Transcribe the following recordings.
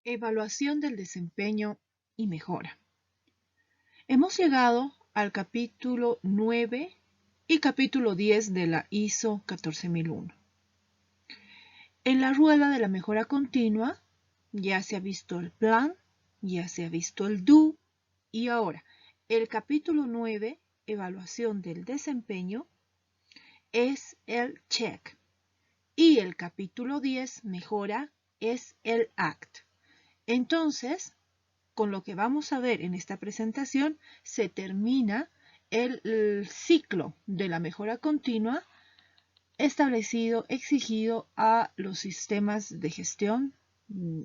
Evaluación del desempeño y mejora. Hemos llegado al capítulo 9 y capítulo 10 de la ISO 14001. En la rueda de la mejora continua ya se ha visto el plan, ya se ha visto el do y ahora el capítulo 9, evaluación del desempeño, es el check y el capítulo 10, mejora, es el act. Entonces, con lo que vamos a ver en esta presentación, se termina el ciclo de la mejora continua establecido, exigido a los sistemas de gestión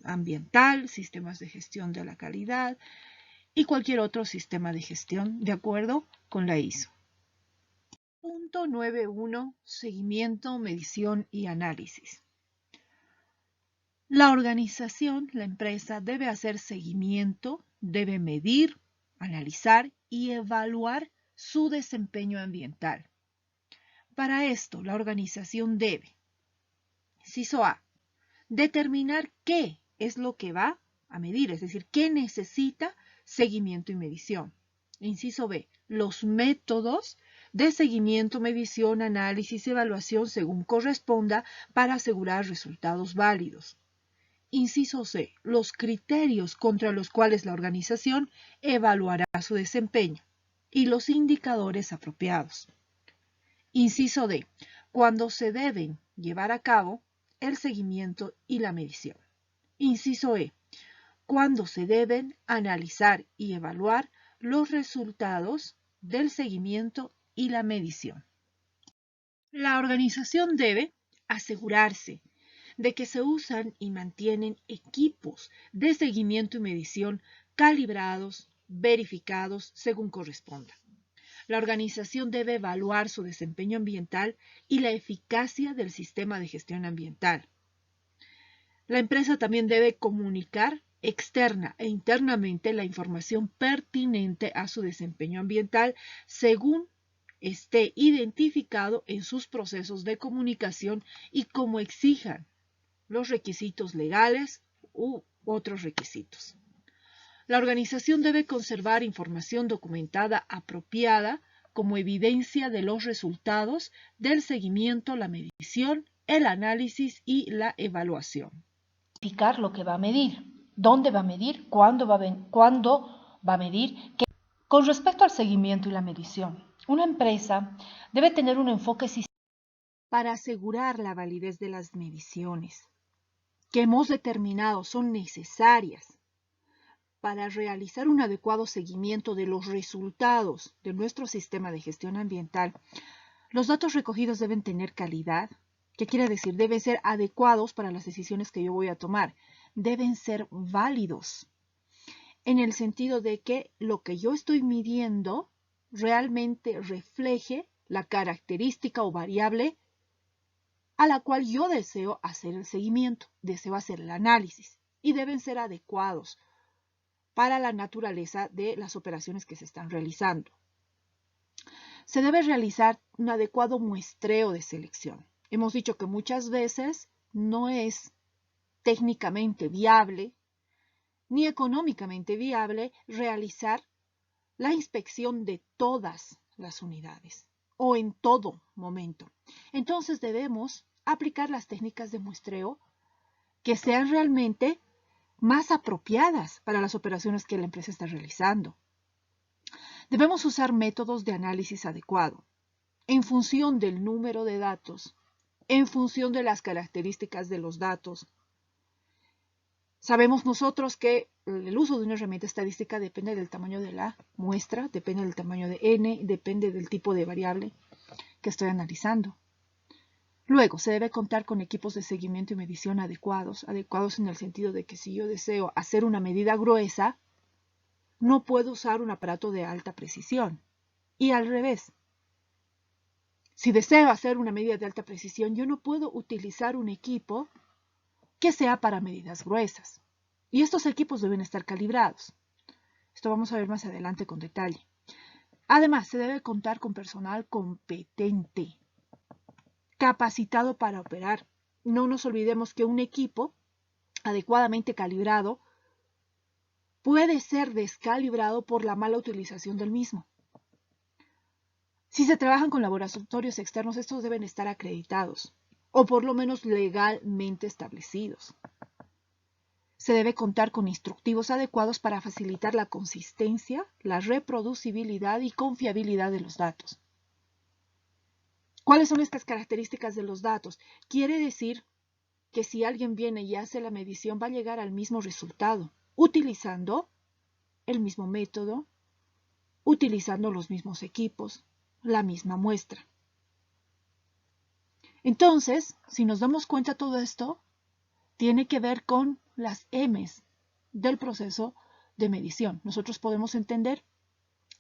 ambiental, sistemas de gestión de la calidad y cualquier otro sistema de gestión de acuerdo con la ISO. Punto 9.1. Seguimiento, medición y análisis. La organización, la empresa, debe hacer seguimiento, debe medir, analizar y evaluar su desempeño ambiental. Para esto, la organización debe, inciso A, determinar qué es lo que va a medir, es decir, qué necesita seguimiento y medición. Inciso B, los métodos de seguimiento, medición, análisis y evaluación según corresponda para asegurar resultados válidos. Inciso C, los criterios contra los cuales la organización evaluará su desempeño y los indicadores apropiados. Inciso D, cuando se deben llevar a cabo el seguimiento y la medición. Inciso E, cuando se deben analizar y evaluar los resultados del seguimiento y la medición. La organización debe asegurarse de que se usan y mantienen equipos de seguimiento y medición calibrados, verificados según corresponda. La organización debe evaluar su desempeño ambiental y la eficacia del sistema de gestión ambiental. La empresa también debe comunicar externa e internamente la información pertinente a su desempeño ambiental según esté identificado en sus procesos de comunicación y como exijan los requisitos legales u otros requisitos. La organización debe conservar información documentada apropiada como evidencia de los resultados del seguimiento, la medición, el análisis y la evaluación. Explicar lo que va a medir, dónde va a medir, cuándo va a medir. Con respecto al seguimiento y la medición, una empresa debe tener un enfoque sistémico para asegurar la validez de las mediciones que hemos determinado son necesarias para realizar un adecuado seguimiento de los resultados de nuestro sistema de gestión ambiental. Los datos recogidos deben tener calidad, ¿qué quiere decir? Deben ser adecuados para las decisiones que yo voy a tomar. Deben ser válidos, en el sentido de que lo que yo estoy midiendo realmente refleje la característica o variable a la cual yo deseo hacer el seguimiento, deseo hacer el análisis, y deben ser adecuados para la naturaleza de las operaciones que se están realizando. Se debe realizar un adecuado muestreo de selección. Hemos dicho que muchas veces no es técnicamente viable ni económicamente viable realizar la inspección de todas las unidades o en todo momento. Entonces debemos aplicar las técnicas de muestreo que sean realmente más apropiadas para las operaciones que la empresa está realizando. Debemos usar métodos de análisis adecuado en función del número de datos, en función de las características de los datos. Sabemos nosotros que el uso de una herramienta estadística depende del tamaño de la muestra, depende del tamaño de n, depende del tipo de variable que estoy analizando. Luego, se debe contar con equipos de seguimiento y medición adecuados en el sentido de que si yo deseo hacer una medida gruesa, no puedo usar un aparato de alta precisión. Y al revés, si deseo hacer una medida de alta precisión, yo no puedo utilizar un equipo que sea para medidas gruesas. Y estos equipos deben estar calibrados. Esto vamos a ver más adelante con detalle. Además, se debe contar con personal competente, capacitado para operar. No nos olvidemos que un equipo adecuadamente calibrado puede ser descalibrado por la mala utilización del mismo. Si se trabajan con laboratorios externos, estos deben estar acreditados o por lo menos legalmente establecidos. Se debe contar con instructivos adecuados para facilitar la consistencia, la reproducibilidad y confiabilidad de los datos. ¿Cuáles son estas características de los datos? Quiere decir que si alguien viene y hace la medición va a llegar al mismo resultado, utilizando el mismo método, utilizando los mismos equipos, la misma muestra. Entonces, si nos damos cuenta, todo esto tiene que ver con las M's del proceso de medición. Nosotros podemos entender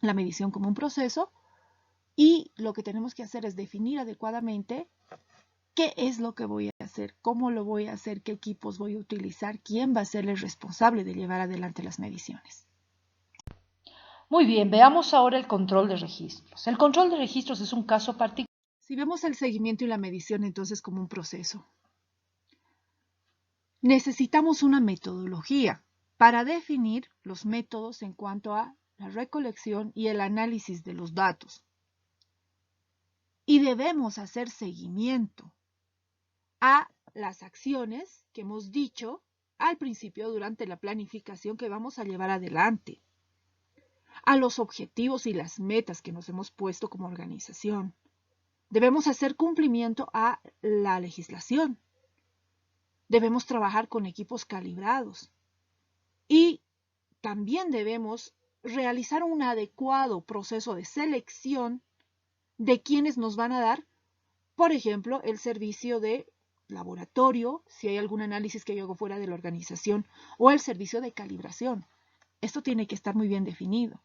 la medición como un proceso y lo que tenemos que hacer es definir adecuadamente qué es lo que voy a hacer, cómo lo voy a hacer, qué equipos voy a utilizar, quién va a ser el responsable de llevar adelante las mediciones. Muy bien, veamos ahora el control de registros. El control de registros es un caso particular. Si vemos el seguimiento y la medición entonces como un proceso, necesitamos una metodología para definir los métodos en cuanto a la recolección y el análisis de los datos. Y debemos hacer seguimiento a las acciones que hemos dicho al principio durante la planificación que vamos a llevar adelante, a los objetivos y las metas que nos hemos puesto como organización. Debemos hacer cumplimiento a la legislación. Debemos trabajar con equipos calibrados y también debemos realizar un adecuado proceso de selección de quienes nos van a dar, por ejemplo, el servicio de laboratorio, si hay algún análisis que yo hago fuera de la organización, o el servicio de calibración. Esto tiene que estar muy bien definido.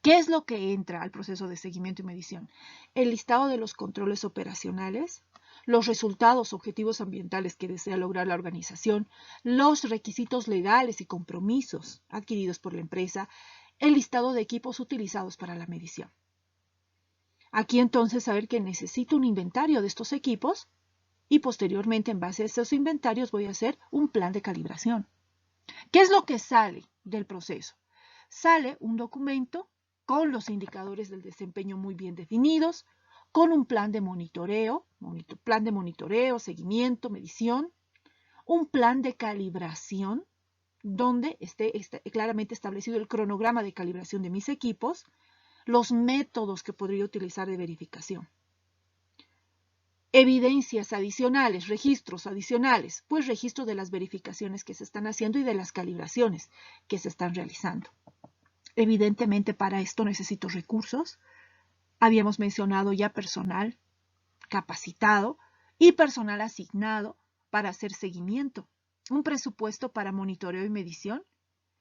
¿Qué es lo que entra al proceso de seguimiento y medición? El listado de los controles operacionales, los resultados objetivos ambientales que desea lograr la organización, los requisitos legales y compromisos adquiridos por la empresa, el listado de equipos utilizados para la medición. Aquí entonces saber que necesito un inventario de estos equipos y posteriormente en base a esos inventarios voy a hacer un plan de calibración. ¿Qué es lo que sale del proceso? Sale un documento con los indicadores del desempeño muy bien definidos, con un plan de monitoreo, seguimiento, medición, un plan de calibración, donde esté claramente establecido el cronograma de calibración de mis equipos, los métodos que podría utilizar de verificación. Evidencias adicionales, registros adicionales, pues registro de las verificaciones que se están haciendo y de las calibraciones que se están realizando. Evidentemente para esto necesito recursos. Habíamos mencionado ya personal capacitado y personal asignado para hacer seguimiento, un presupuesto para monitoreo y medición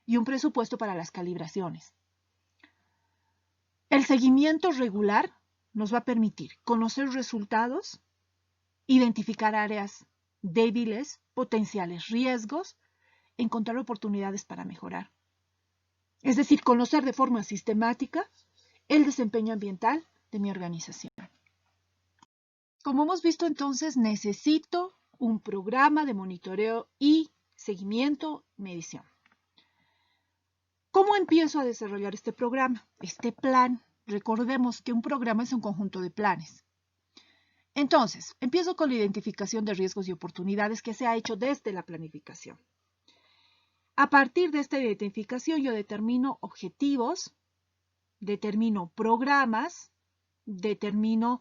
y un presupuesto para las calibraciones. El seguimiento regular nos va a permitir conocer resultados, identificar áreas débiles, potenciales riesgos, encontrar oportunidades para mejorar. Es decir, conocer de forma sistemática el desempeño ambiental de mi organización. Como hemos visto entonces, necesito un programa de monitoreo y seguimiento, medición. ¿Cómo empiezo a desarrollar este programa? Este plan, recordemos que un programa es un conjunto de planes. Entonces, empiezo con la identificación de riesgos y oportunidades que se ha hecho desde la planificación. A partir de esta identificación yo determino objetivos, determino programas, determino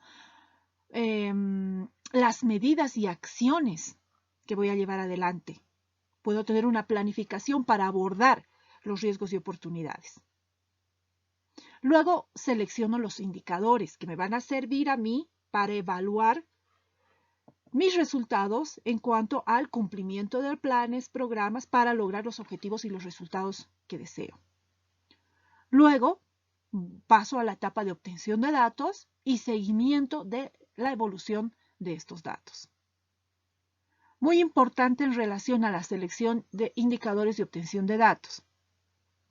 las medidas y acciones que voy a llevar adelante. Puedo tener una planificación para abordar los riesgos y oportunidades. Luego selecciono los indicadores que me van a servir a mí para evaluar mis resultados en cuanto al cumplimiento de planes, programas para lograr los objetivos y los resultados que deseo. Luego paso a la etapa de obtención de datos y seguimiento de la evolución de estos datos. Muy importante en relación a la selección de indicadores de obtención de datos.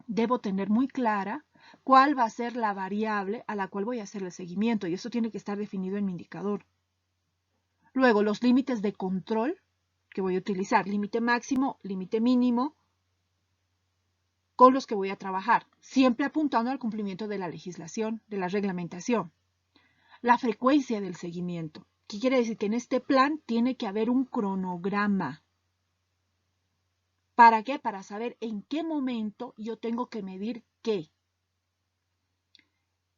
Debo tener muy clara cuál va a ser la variable a la cual voy a hacer el seguimiento y eso tiene que estar definido en mi indicador. Luego, los límites de control que voy a utilizar, límite máximo, límite mínimo, con los que voy a trabajar, siempre apuntando al cumplimiento de la legislación, de la reglamentación. La frecuencia del seguimiento, que quiere decir que en este plan tiene que haber un cronograma. ¿Para qué? Para saber en qué momento yo tengo que medir qué.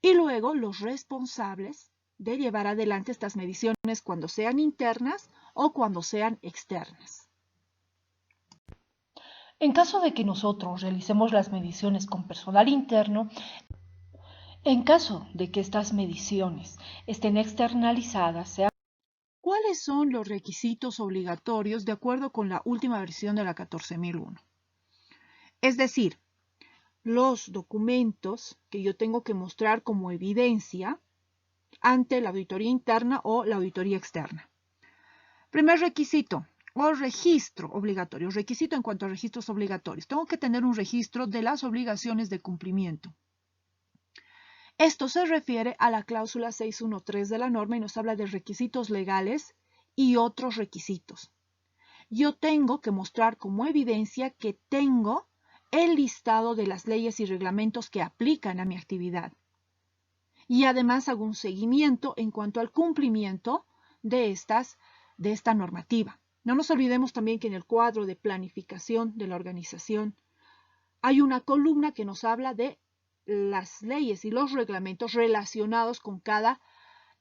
Y luego los responsables de llevar adelante estas mediciones cuando sean internas o cuando sean externas. En caso de que nosotros realicemos las mediciones con personal interno, en caso de que estas mediciones estén externalizadas, ¿cuáles son los requisitos obligatorios de acuerdo con la última versión de la 14001? Es decir, los documentos que yo tengo que mostrar como evidencia ante la auditoría interna o la auditoría externa. Primer requisito o registro obligatorio. Requisito en cuanto a registros obligatorios. Tengo que tener un registro de las obligaciones de cumplimiento. Esto se refiere a la cláusula 613 de la norma y nos habla de requisitos legales y otros requisitos. Yo tengo que mostrar como evidencia que tengo el listado de las leyes y reglamentos que aplican a mi actividad. Y además hago un seguimiento en cuanto al cumplimiento de esta normativa. No nos olvidemos también que en el cuadro de planificación de la organización hay una columna que nos habla de las leyes y los reglamentos relacionados con cada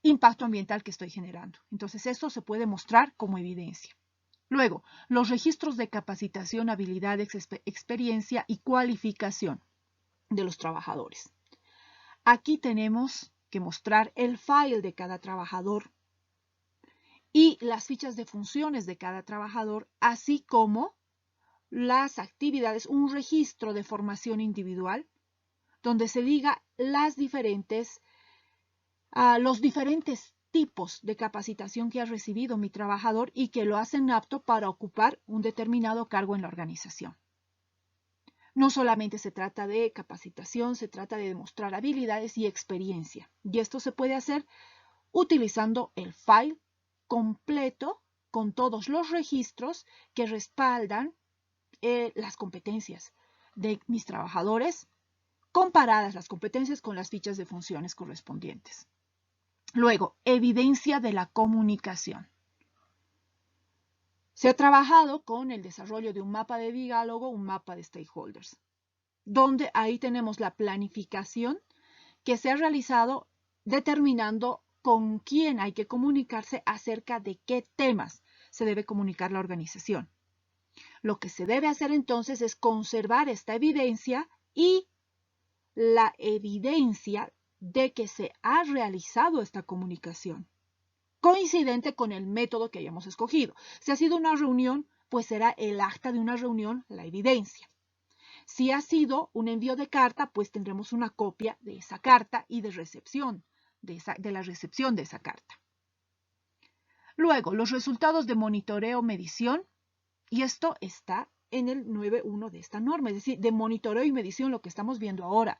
impacto ambiental que estoy generando. Entonces, esto se puede mostrar como evidencia. Luego, los registros de capacitación, habilidades, experiencia y cualificación de los trabajadores. Aquí tenemos que mostrar el file de cada trabajador y las fichas de funciones de cada trabajador, así como las actividades, un registro de formación individual, donde se diga los diferentes tipos de capacitación que ha recibido mi trabajador y que lo hacen apto para ocupar un determinado cargo en la organización. No solamente se trata de capacitación, se trata de demostrar habilidades y experiencia. Y esto se puede hacer utilizando el file completo con todos los registros que respaldan las competencias de mis trabajadores, comparadas las competencias con las fichas de funciones correspondientes. Luego, evidencia de la comunicación. Se ha trabajado con el desarrollo de un mapa de diálogo, un mapa de stakeholders, donde ahí tenemos la planificación que se ha realizado determinando con quién hay que comunicarse acerca de qué temas se debe comunicar la organización. Lo que se debe hacer entonces es conservar esta evidencia y la evidencia de que se ha realizado esta comunicación, coincidente con el método que hayamos escogido. Si ha sido una reunión, pues será el acta de una reunión la evidencia. Si ha sido un envío de carta, pues tendremos una copia de esa carta y de recepción, de la recepción de esa carta. Luego, los resultados de monitoreo, medición, y esto está en el 9.1 de esta norma, es decir, de monitoreo y medición, lo que estamos viendo ahora.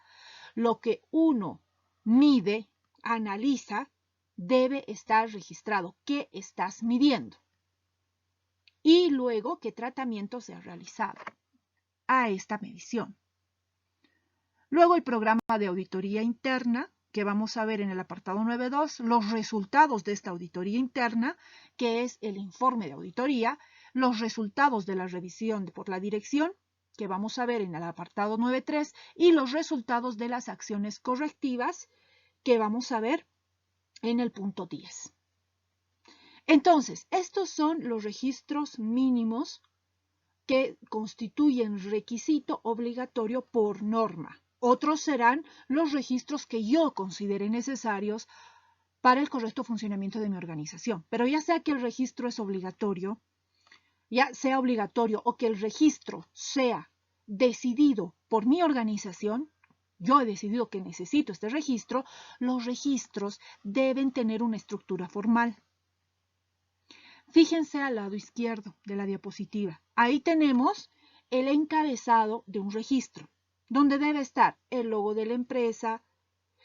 Lo que uno mide, analiza, debe estar registrado. ¿Qué estás midiendo? Y luego, ¿qué tratamiento se ha realizado a esta medición? Luego, el programa de auditoría interna, que vamos a ver en el apartado 9.2, los resultados de esta auditoría interna, que es el informe de auditoría, los resultados de la revisión por la dirección, que vamos a ver en el apartado 9.3, y los resultados de las acciones correctivas, que vamos a ver en el punto 10. Entonces, estos son los registros mínimos que constituyen requisito obligatorio por norma. Otros serán los registros que yo considere necesarios para el correcto funcionamiento de mi organización. Pero ya sea que el registro es obligatorio, ya sea obligatorio o que el registro sea decidido por mi organización, yo he decidido que necesito este registro, los registros deben tener una estructura formal. Fíjense al lado izquierdo de la diapositiva. Ahí tenemos el encabezado de un registro, donde debe estar el logo de la empresa,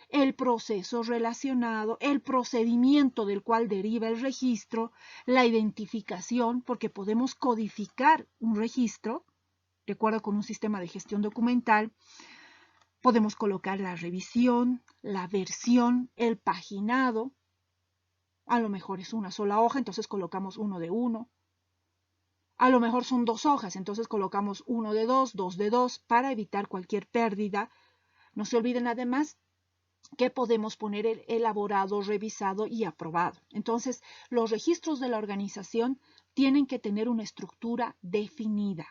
el proceso relacionado, el procedimiento del cual deriva el registro, la identificación, porque podemos codificar un registro, De acuerdo con un sistema de gestión documental, podemos colocar la revisión, la versión, el paginado. A lo mejor es una sola hoja, entonces colocamos uno de uno. A lo mejor son 2 hojas, entonces colocamos uno de 2, 2 de 2, para evitar cualquier pérdida. No se olviden además que podemos poner el elaborado, revisado y aprobado. Entonces, los registros de la organización tienen que tener una estructura definida.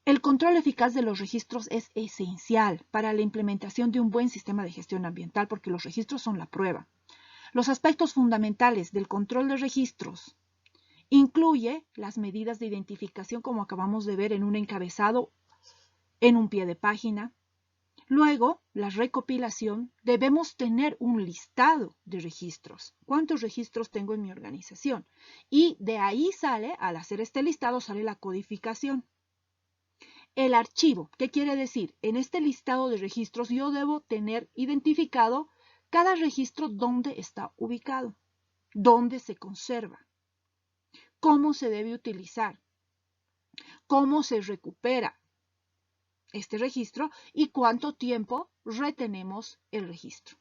El control eficaz de los registros es esencial para la implementación de un buen sistema de gestión ambiental porque los registros son la prueba. Los aspectos fundamentales del control de registros incluye las medidas de identificación, como acabamos de ver en un encabezado, en un pie de página. Luego, la recopilación, debemos tener un listado de registros. ¿Cuántos registros tengo en mi organización? Y de ahí sale, al hacer este listado, sale la codificación. El archivo, ¿qué quiere decir? En este listado de registros yo debo tener identificado cada registro dónde está ubicado, dónde se conserva, cómo se debe utilizar, cómo se recupera este registro y cuánto tiempo retenemos el registro.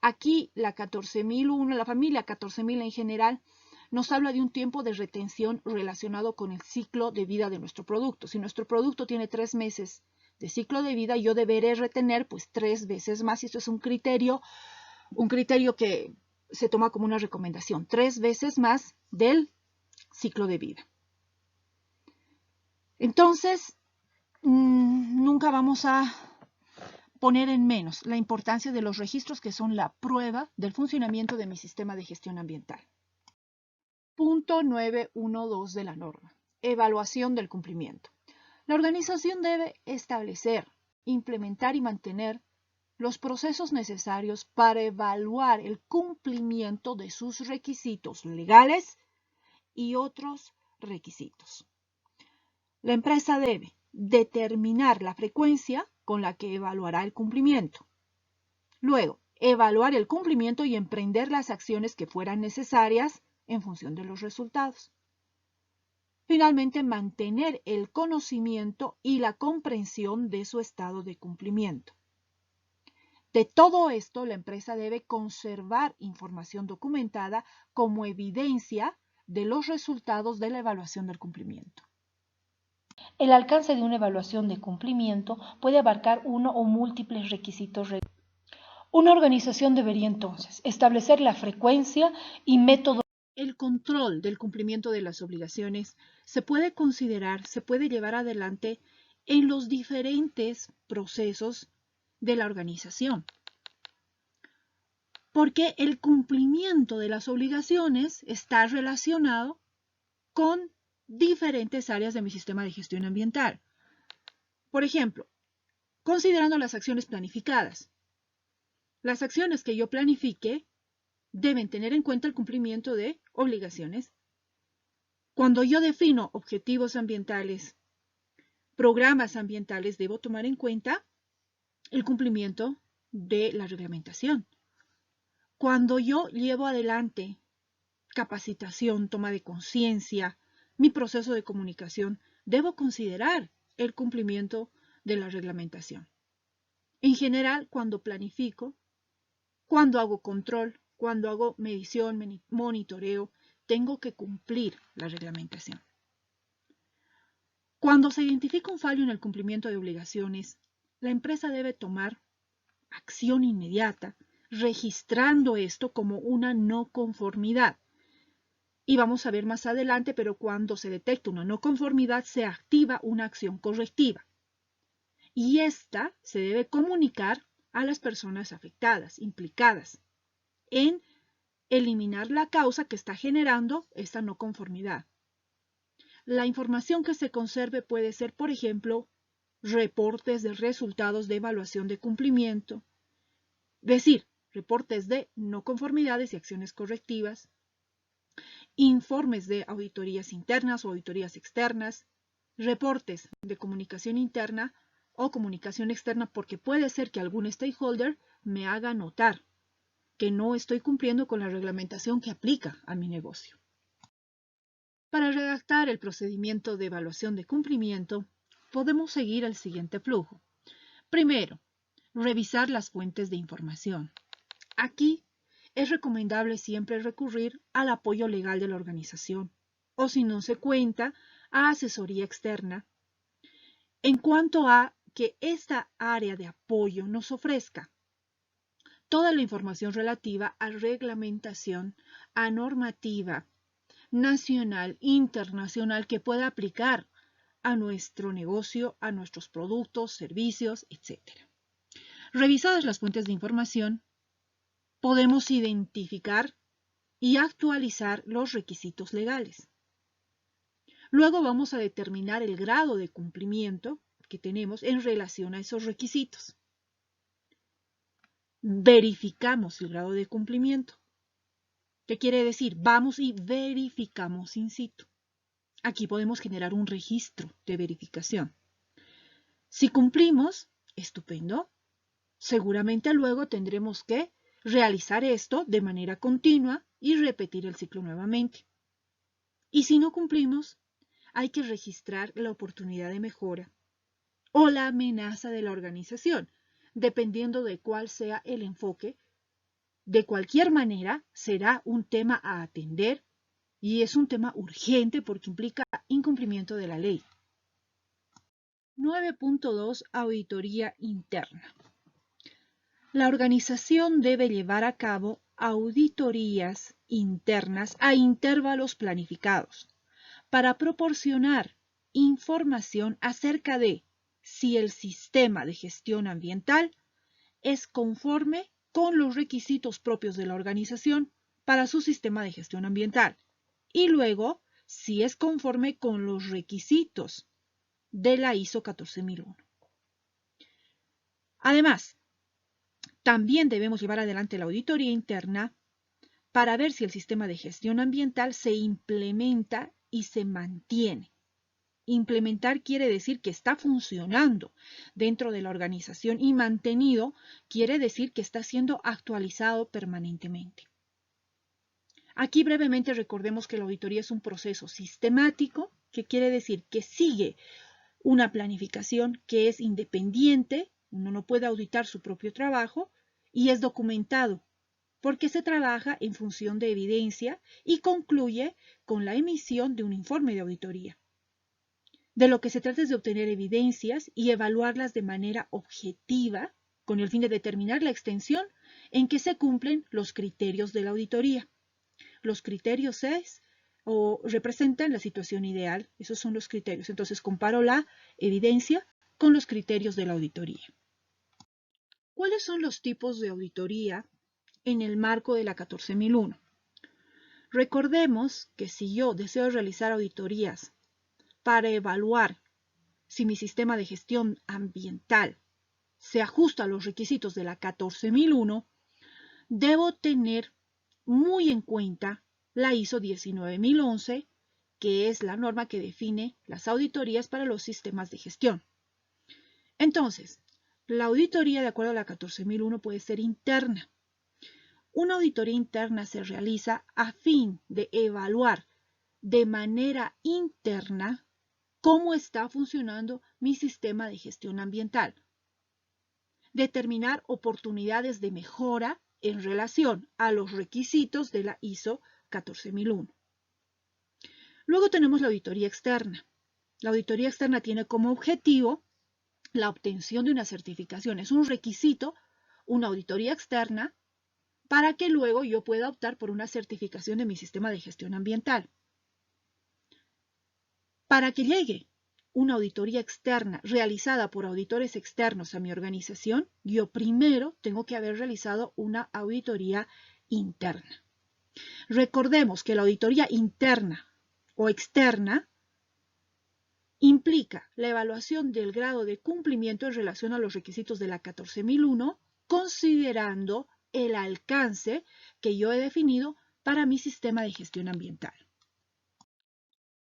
Aquí la 14001, la familia 14000 en general, nos habla de un tiempo de retención relacionado con el ciclo de vida de nuestro producto. Si nuestro producto tiene 3 meses de ciclo de vida, yo deberé retener pues 3 veces más, y esto es un criterio que se toma como una recomendación, 3 veces más del ciclo de vida. Entonces, nunca vamos a poner en menos la importancia de los registros, que son la prueba del funcionamiento de mi sistema de gestión ambiental. Punto 912 de la norma. Evaluación del cumplimiento. La organización debe establecer, implementar y mantener los procesos necesarios para evaluar el cumplimiento de sus requisitos legales y otros requisitos. La empresa debe determinar la frecuencia con la que evaluará el cumplimiento. Luego, evaluar el cumplimiento y emprender las acciones que fueran necesarias en función de los resultados. Finalmente, mantener el conocimiento y la comprensión de su estado de cumplimiento. De todo esto, la empresa debe conservar información documentada como evidencia de los resultados de la evaluación del cumplimiento. El alcance de una evaluación de cumplimiento puede abarcar uno o múltiples requisitos. Una organización debería entonces establecer la frecuencia y método. El control del cumplimiento de las obligaciones se puede llevar adelante en los diferentes procesos de la organización. Porque el cumplimiento de las obligaciones está relacionado con diferentes áreas de mi sistema de gestión ambiental. Por ejemplo, considerando las acciones planificadas. Las acciones que yo planifique deben tener en cuenta el cumplimiento de obligaciones. Cuando yo defino objetivos ambientales, programas ambientales, debo tomar en cuenta el cumplimiento de la reglamentación. Cuando yo llevo adelante capacitación, toma de conciencia, mi proceso de comunicación, debo considerar el cumplimiento de la reglamentación. En general, cuando planifico, cuando hago control, cuando hago medición, monitoreo, tengo que cumplir la reglamentación. Cuando se identifica un fallo en el cumplimiento de obligaciones, la empresa debe tomar acción inmediata, registrando esto como una no conformidad. Y vamos a ver más adelante, pero cuando se detecta una no conformidad, se activa una acción correctiva. Y esta se debe comunicar a las personas afectadas, implicadas, en eliminar la causa que está generando esta no conformidad. La información que se conserve puede ser, por ejemplo, reportes de resultados de evaluación de cumplimiento, es decir, reportes de no conformidades y acciones correctivas, informes de auditorías internas o auditorías externas, reportes de comunicación interna o comunicación externa, porque puede ser que algún stakeholder me haga notar que no estoy cumpliendo con la reglamentación que aplica a mi negocio. Para redactar el procedimiento de evaluación de cumplimiento, podemos seguir el siguiente flujo. Primero, revisar las fuentes de información. Aquí es recomendable siempre recurrir al apoyo legal de la organización o, si no se cuenta, a asesoría externa en cuanto a que esta área de apoyo nos ofrezca toda la información relativa a reglamentación, a normativa nacional, internacional que pueda aplicar a nuestro negocio, a nuestros productos, servicios, etc. Revisadas las fuentes de información, podemos identificar y actualizar los requisitos legales. Luego vamos a determinar el grado de cumplimiento que tenemos en relación a esos requisitos. Verificamos el grado de cumplimiento. ¿Qué quiere decir? Vamos y verificamos in situ. Aquí podemos generar un registro de verificación. Si cumplimos, estupendo. Seguramente luego tendremos que realizar esto de manera continua y repetir el ciclo nuevamente. Y si no cumplimos, hay que registrar la oportunidad de mejora o la amenaza de la organización, dependiendo de cuál sea el enfoque. De cualquier manera, será un tema a atender y es un tema urgente porque implica incumplimiento de la ley. 9.2 Auditoría interna. La organización debe llevar a cabo auditorías internas a intervalos planificados para proporcionar información acerca de si el sistema de gestión ambiental es conforme con los requisitos propios de la organización para su sistema de gestión ambiental y luego si es conforme con los requisitos de la ISO 14001. Además, también debemos llevar adelante la auditoría interna para ver si el sistema de gestión ambiental se implementa y se mantiene. Implementar quiere decir que está funcionando dentro de la organización y mantenido quiere decir que está siendo actualizado permanentemente. Aquí brevemente recordemos que la auditoría es un proceso sistemático, que quiere decir que sigue una planificación que es independiente, uno no puede auditar su propio trabajo y es documentado porque se trabaja en función de evidencia y concluye con la emisión de un informe de auditoría. De lo que se trata es de obtener evidencias y evaluarlas de manera objetiva con el fin de determinar la extensión en que se cumplen los criterios de la auditoría. Los criterios representan la situación ideal, esos son los criterios. Entonces comparo la evidencia con los criterios de la auditoría. ¿Cuáles son los tipos de auditoría en el marco de la 14001? Recordemos que si yo deseo realizar auditorías para evaluar si mi sistema de gestión ambiental se ajusta a los requisitos de la 14001, debo tener muy en cuenta la ISO 19011, que es la norma que define las auditorías para los sistemas de gestión. Entonces, la auditoría de acuerdo a la 14001 puede ser interna. Una auditoría interna se realiza a fin de evaluar de manera interna cómo está funcionando mi sistema de gestión ambiental. Determinar oportunidades de mejora en relación a los requisitos de la ISO 14001. Luego tenemos la auditoría externa. La auditoría externa tiene como objetivo la obtención de una certificación. Es un requisito, una auditoría externa, para que luego yo pueda optar por una certificación de mi sistema de gestión ambiental. Para que llegue una auditoría externa realizada por auditores externos a mi organización, yo primero tengo que haber realizado una auditoría interna. Recordemos que la auditoría interna o externa implica la evaluación del grado de cumplimiento en relación a los requisitos de la 14001, considerando el alcance que yo he definido para mi sistema de gestión ambiental.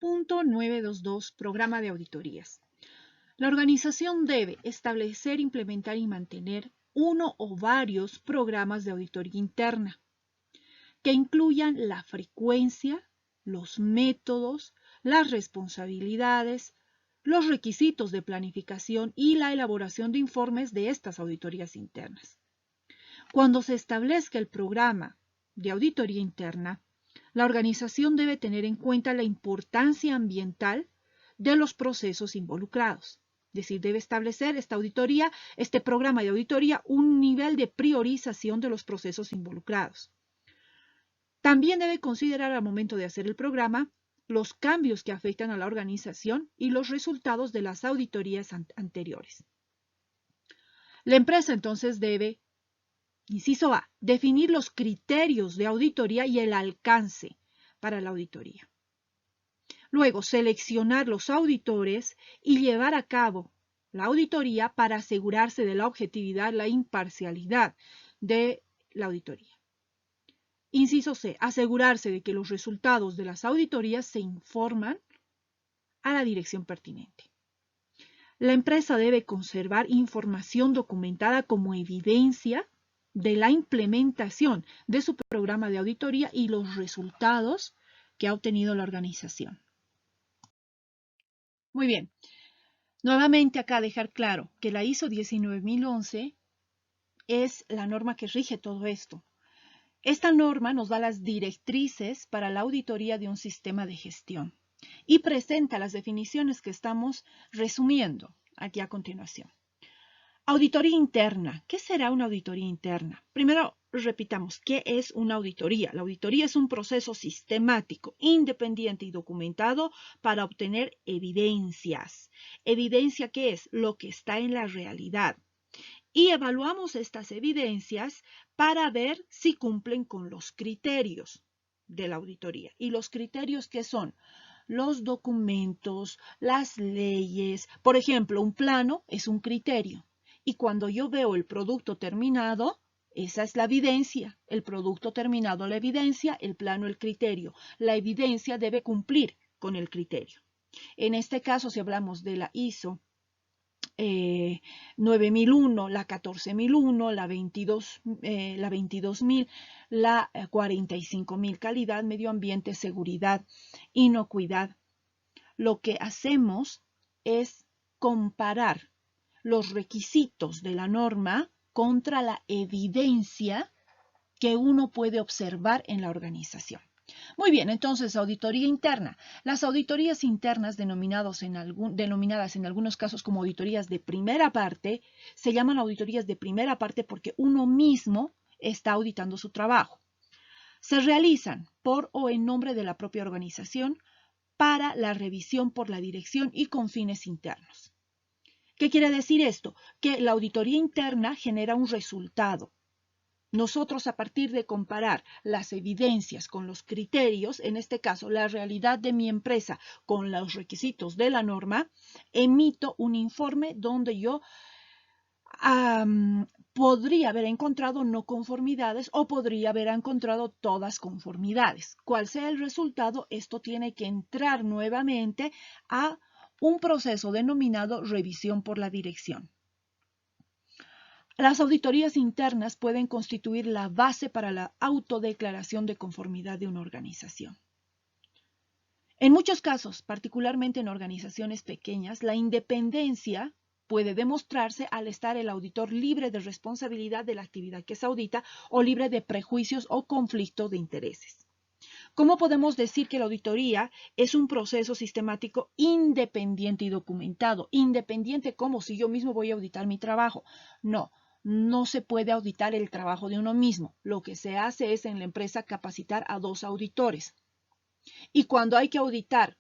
Punto 922. Programa de auditorías. La organización debe establecer, implementar y mantener uno o varios programas de auditoría interna que incluyan la frecuencia, los métodos, las responsabilidades, los requisitos de planificación y la elaboración de informes de estas auditorías internas. Cuando se establezca el programa de auditoría interna, la organización debe tener en cuenta la importancia ambiental de los procesos involucrados. Es decir, debe establecer esta auditoría, este programa de auditoría, un nivel de priorización de los procesos involucrados. También debe considerar al momento de hacer el programa los cambios que afectan a la organización y los resultados de las auditorías anteriores. La empresa entonces debe, inciso A, definir los criterios de auditoría y el alcance para la auditoría. Luego, seleccionar los auditores y llevar a cabo la auditoría para asegurarse de la objetividad, la imparcialidad de la auditoría. Inciso C, asegurarse de que los resultados de las auditorías se informan a la dirección pertinente. La empresa debe conservar información documentada como evidencia de la implementación de su programa de auditoría y los resultados que ha obtenido la organización. Muy bien. Nuevamente acá dejar claro que la ISO 19011 es la norma que rige todo esto. Esta norma nos da las directrices para la auditoría de un sistema de gestión y presenta las definiciones que estamos resumiendo aquí a continuación. Auditoría interna. ¿Qué será una auditoría interna? Primero, repitamos, ¿qué es una auditoría? La auditoría es un proceso sistemático, independiente y documentado para obtener evidencias. ¿Evidencia qué es? Lo que está en la realidad. Y evaluamos estas evidencias para ver si cumplen con los criterios de la auditoría. ¿Y los criterios qué son? Los documentos, las leyes. Por ejemplo, un plano es un criterio. Y cuando yo veo el producto terminado, esa es la evidencia. El producto terminado, la evidencia, el plano, el criterio. La evidencia debe cumplir con el criterio. En este caso, si hablamos de la ISO 9001, la 14001, la 22000, la 45000, calidad, medio ambiente, seguridad, inocuidad. Lo que hacemos es comparar los requisitos de la norma contra la evidencia que uno puede observar en la organización. Muy bien, entonces, auditoría interna. Las auditorías internas, denominadas en algunos casos como auditorías de primera parte, se llaman auditorías de primera parte porque uno mismo está auditando su trabajo. Se realizan por o en nombre de la propia organización para la revisión por la dirección y con fines internos. ¿Qué quiere decir esto? Que la auditoría interna genera un resultado. Nosotros, a partir de comparar las evidencias con los criterios, en este caso la realidad de mi empresa con los requisitos de la norma, emito un informe donde yo podría haber encontrado no conformidades o podría haber encontrado todas conformidades. Cual sea el resultado, esto tiene que entrar nuevamente a un proceso denominado revisión por la dirección. Las auditorías internas pueden constituir la base para la autodeclaración de conformidad de una organización. En muchos casos, particularmente en organizaciones pequeñas, la independencia puede demostrarse al estar el auditor libre de responsabilidad de la actividad que se audita o libre de prejuicios o conflicto de intereses. ¿Cómo podemos decir que la auditoría es un proceso sistemático independiente y documentado? Independiente como si yo mismo voy a auditar mi trabajo. No se puede auditar el trabajo de uno mismo. Lo que se hace es en la empresa capacitar a 2 auditores. Y cuando hay que auditar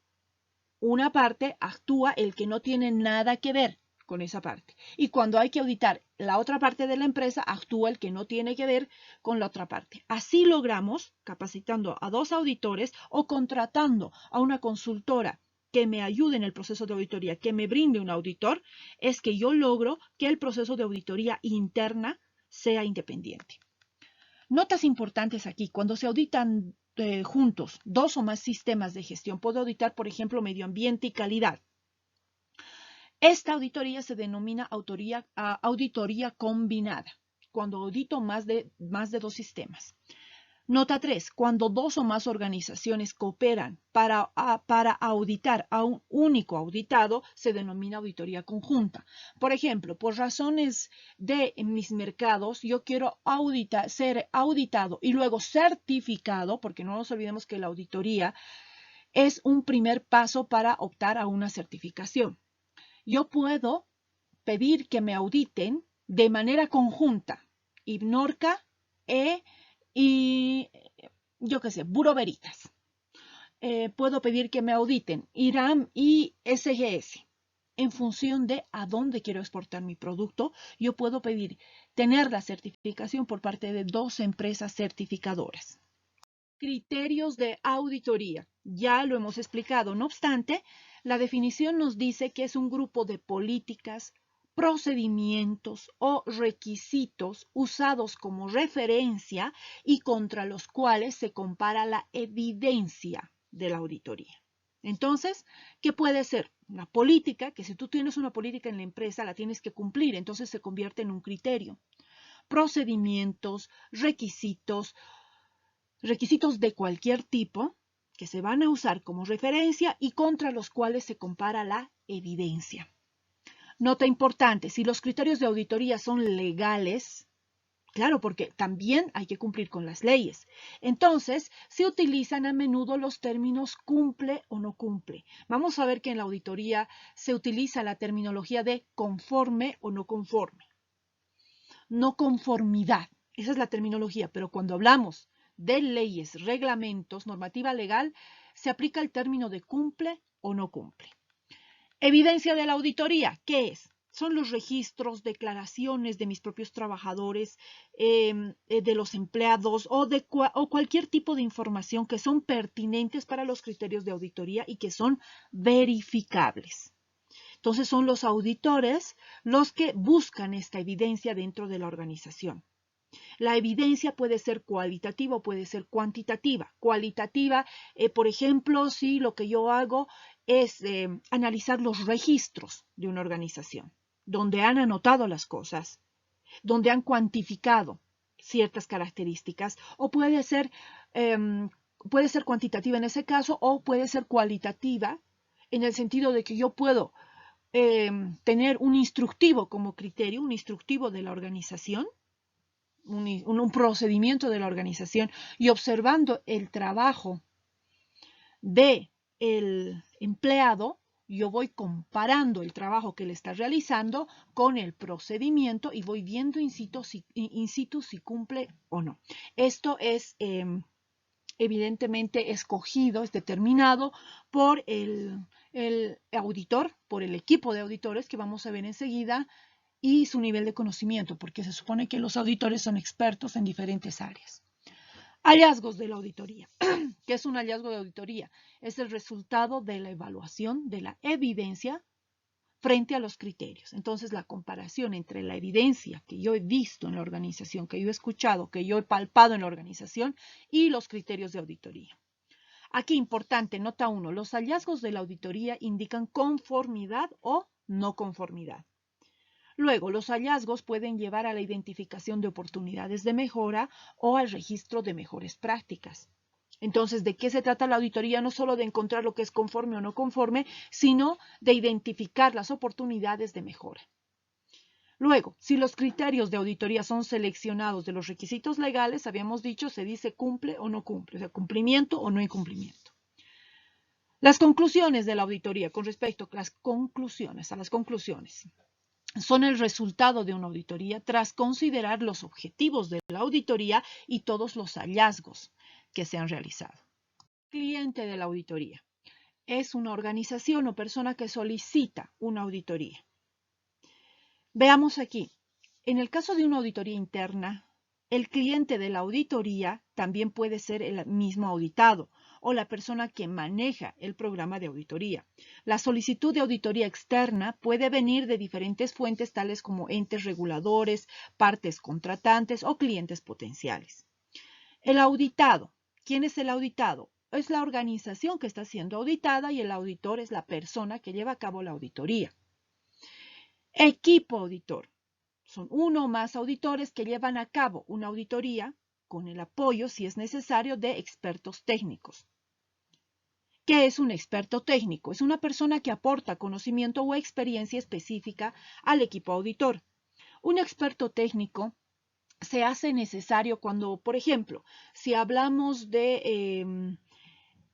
una parte, actúa el que no tiene nada que ver con esa parte. Y cuando hay que auditar la otra parte de la empresa, actúa el que no tiene que ver con la otra parte. Así logramos, capacitando a 2 auditores o contratando a una consultora que me ayude en el proceso de auditoría, que me brinde un auditor, es que yo logro que el proceso de auditoría interna sea independiente. Notas importantes aquí, cuando se auditan juntos 2 o más sistemas de gestión, puedo auditar, por ejemplo, medio ambiente y calidad. Esta auditoría se denomina auditoría combinada, cuando audito más de 2 sistemas. Nota 3. Cuando dos o más organizaciones cooperan para auditar a un único auditado, se denomina auditoría conjunta. Por ejemplo, por razones de mis mercados, yo quiero ser auditado y luego certificado, porque no nos olvidemos que la auditoría es un primer paso para optar a una certificación. Yo puedo pedir que me auditen de manera conjunta, IBNORCA y yo qué sé, Bureau Veritas. Puedo pedir que me auditen IRAM y SGS. En función de a dónde quiero exportar mi producto, yo puedo pedir tener la certificación por parte de dos empresas certificadoras. Criterios de auditoría. Ya lo hemos explicado. No obstante, la definición nos dice que es un grupo de políticas, procedimientos o requisitos usados como referencia y contra los cuales se compara la evidencia de la auditoría. Entonces, ¿qué puede ser? Una política, que si tú tienes una política en la empresa, la tienes que cumplir, entonces se convierte en un criterio. Procedimientos, requisitos de cualquier tipo que se van a usar como referencia y contra los cuales se compara la evidencia. Nota importante, si los criterios de auditoría son legales, claro, porque también hay que cumplir con las leyes. Entonces, se utilizan a menudo los términos cumple o no cumple. Vamos a ver que en la auditoría se utiliza la terminología de conforme o no conforme. No conformidad, esa es la terminología, pero cuando hablamos de leyes, reglamentos, normativa legal, se aplica el término de cumple o no cumple. Evidencia de la auditoría, ¿qué es? Son los registros, declaraciones de mis propios trabajadores, de los empleados o cualquier tipo de información que son pertinentes para los criterios de auditoría y que son verificables. Entonces son los auditores los que buscan esta evidencia dentro de la organización. La evidencia puede ser cualitativa o puede ser cuantitativa. Cualitativa, por ejemplo, si lo que yo hago es analizar los registros de una organización, donde han anotado las cosas, donde han cuantificado ciertas características, o puede ser cuantitativa en ese caso, o puede ser cualitativa en el sentido de que yo puedo tener un instructivo como criterio, un instructivo de la organización, un procedimiento de la organización y observando el trabajo del empleado, yo voy comparando el trabajo que le está realizando con el procedimiento y voy viendo in situ si cumple o no. Esto es evidentemente escogido, es determinado por el auditor, por el equipo de auditores que vamos a ver enseguida, y su nivel de conocimiento, porque se supone que los auditores son expertos en diferentes áreas. Hallazgos de la auditoría. ¿Qué es un hallazgo de auditoría? Es el resultado de la evaluación de la evidencia frente a los criterios. Entonces, la comparación entre la evidencia que yo he visto en la organización, que yo he escuchado, que yo he palpado en la organización y los criterios de auditoría. Aquí, importante, nota 1, los hallazgos de la auditoría indican conformidad o no conformidad. Luego, los hallazgos pueden llevar a la identificación de oportunidades de mejora o al registro de mejores prácticas. Entonces, ¿de qué se trata la auditoría? No solo de encontrar lo que es conforme o no conforme, sino de identificar las oportunidades de mejora. Luego, si los criterios de auditoría son seleccionados de los requisitos legales, habíamos dicho, se dice cumple o no cumple, o sea, cumplimiento o no incumplimiento. Las conclusiones de la auditoría, con respecto a las conclusiones, son el resultado de una auditoría tras considerar los objetivos de la auditoría y todos los hallazgos que se han realizado. Cliente de la auditoría es una organización o persona que solicita una auditoría. Veamos aquí, en el caso de una auditoría interna, el cliente de la auditoría también puede ser el mismo auditado o la persona que maneja el programa de auditoría. La solicitud de auditoría externa puede venir de diferentes fuentes tales como entes reguladores, partes contratantes o clientes potenciales. El auditado. ¿Quién es el auditado? Es la organización que está siendo auditada y el auditor es la persona que lleva a cabo la auditoría. Equipo auditor. Son uno o más auditores que llevan a cabo una auditoría con el apoyo, si es necesario, de expertos técnicos. ¿Qué es un experto técnico? Es una persona que aporta conocimiento o experiencia específica al equipo auditor. Un experto técnico se hace necesario cuando, por ejemplo, si hablamos de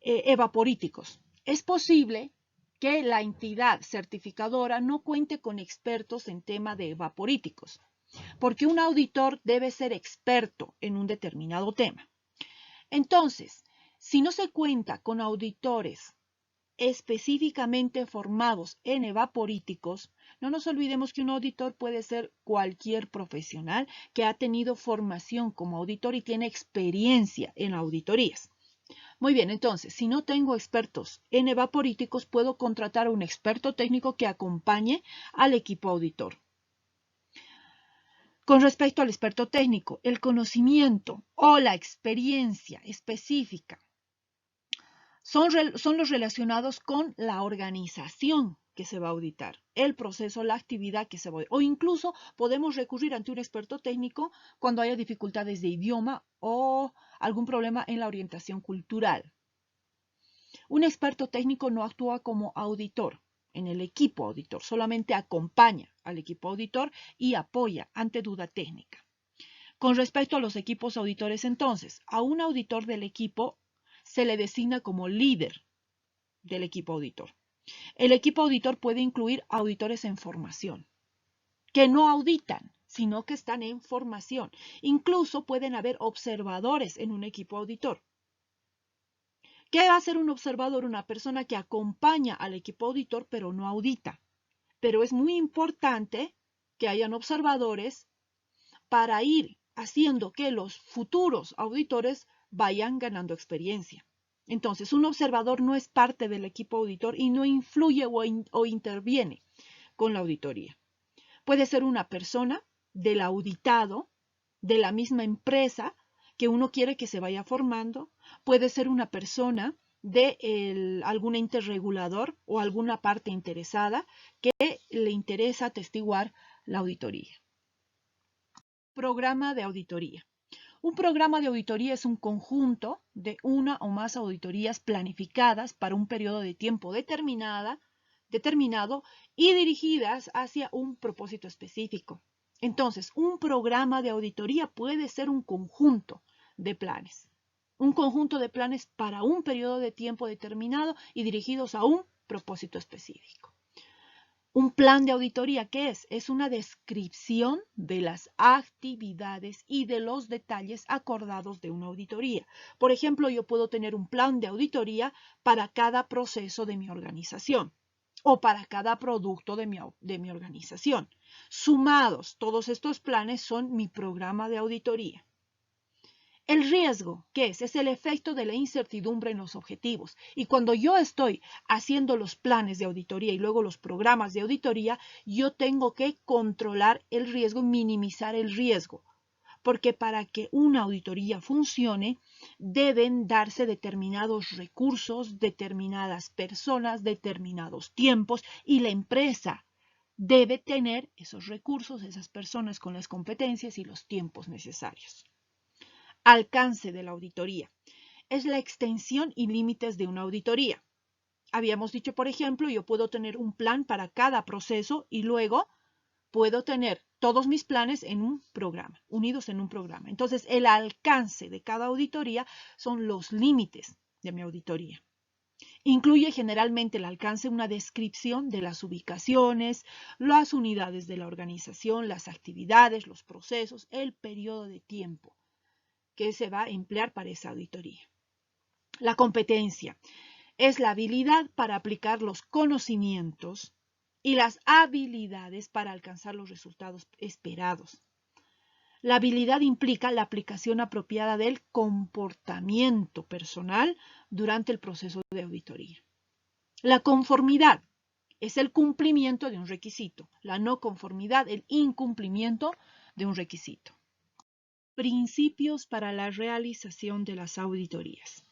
evaporíticos, es posible que la entidad certificadora no cuente con expertos en tema de evaporíticos, porque un auditor debe ser experto en un determinado tema. Entonces, si no se cuenta con auditores específicamente formados en evaporíticos, no nos olvidemos que un auditor puede ser cualquier profesional que ha tenido formación como auditor y tiene experiencia en auditorías. Muy bien, entonces, si no tengo expertos en evaporíticos, puedo contratar a un experto técnico que acompañe al equipo auditor. Con respecto al experto técnico, el conocimiento o la experiencia específica son los relacionados con la organización que se va a auditar, el proceso, la actividad que se va a auditar. O incluso podemos recurrir ante un experto técnico cuando haya dificultades de idioma o algún problema en la orientación cultural. Un experto técnico no actúa como auditor en el equipo auditor, solamente acompaña al equipo auditor y apoya ante duda técnica. Con respecto a los equipos auditores, entonces, a un auditor del equipo se le designa como líder del equipo auditor. El equipo auditor puede incluir auditores en formación, que no auditan, sino que están en formación. Incluso pueden haber observadores en un equipo auditor. ¿Qué va a ser un observador? Una persona que acompaña al equipo auditor, pero no audita. Pero es muy importante que hayan observadores para ir haciendo que los futuros auditores vayan ganando experiencia. Entonces, un observador no es parte del equipo auditor y no influye o interviene con la auditoría. Puede ser una persona del auditado, de la misma empresa que uno quiere que se vaya formando. Puede ser una persona de algún ente regulador o alguna parte interesada que le interesa atestiguar la auditoría. Programa de auditoría. Un programa de auditoría es un conjunto de una o más auditorías planificadas para un periodo de tiempo determinado y dirigidas hacia un propósito específico. Entonces, un programa de auditoría puede ser un conjunto de planes. Un conjunto de planes para un periodo de tiempo determinado y dirigidos a un propósito específico. Un plan de auditoría, ¿qué es? Es una descripción de las actividades y de los detalles acordados de una auditoría. Por ejemplo, yo puedo tener un plan de auditoría para cada proceso de mi organización o para cada producto de mi organización. Sumados, todos estos planes son mi programa de auditoría. El riesgo, ¿qué es? Es el efecto de la incertidumbre en los objetivos. Y cuando yo estoy haciendo los planes de auditoría y luego los programas de auditoría, yo tengo que controlar el riesgo, minimizar el riesgo. Porque para que una auditoría funcione, deben darse determinados recursos, determinadas personas, determinados tiempos, y la empresa debe tener esos recursos, esas personas con las competencias y los tiempos necesarios. Alcance de la auditoría. Es la extensión y límites de una auditoría. Habíamos dicho, por ejemplo, yo puedo tener un plan para cada proceso y luego puedo tener todos mis planes en un programa, unidos en un programa. Entonces, el alcance de cada auditoría son los límites de mi auditoría. Incluye generalmente el alcance una descripción de las ubicaciones, las unidades de la organización, las actividades, los procesos, el periodo de tiempo que se va a emplear para esa auditoría. La competencia es la habilidad para aplicar los conocimientos y las habilidades para alcanzar los resultados esperados. La habilidad implica la aplicación apropiada del comportamiento personal durante el proceso de auditoría. La conformidad es el cumplimiento de un requisito. La no conformidad, el incumplimiento de un requisito. Principios para la realización de las auditorías.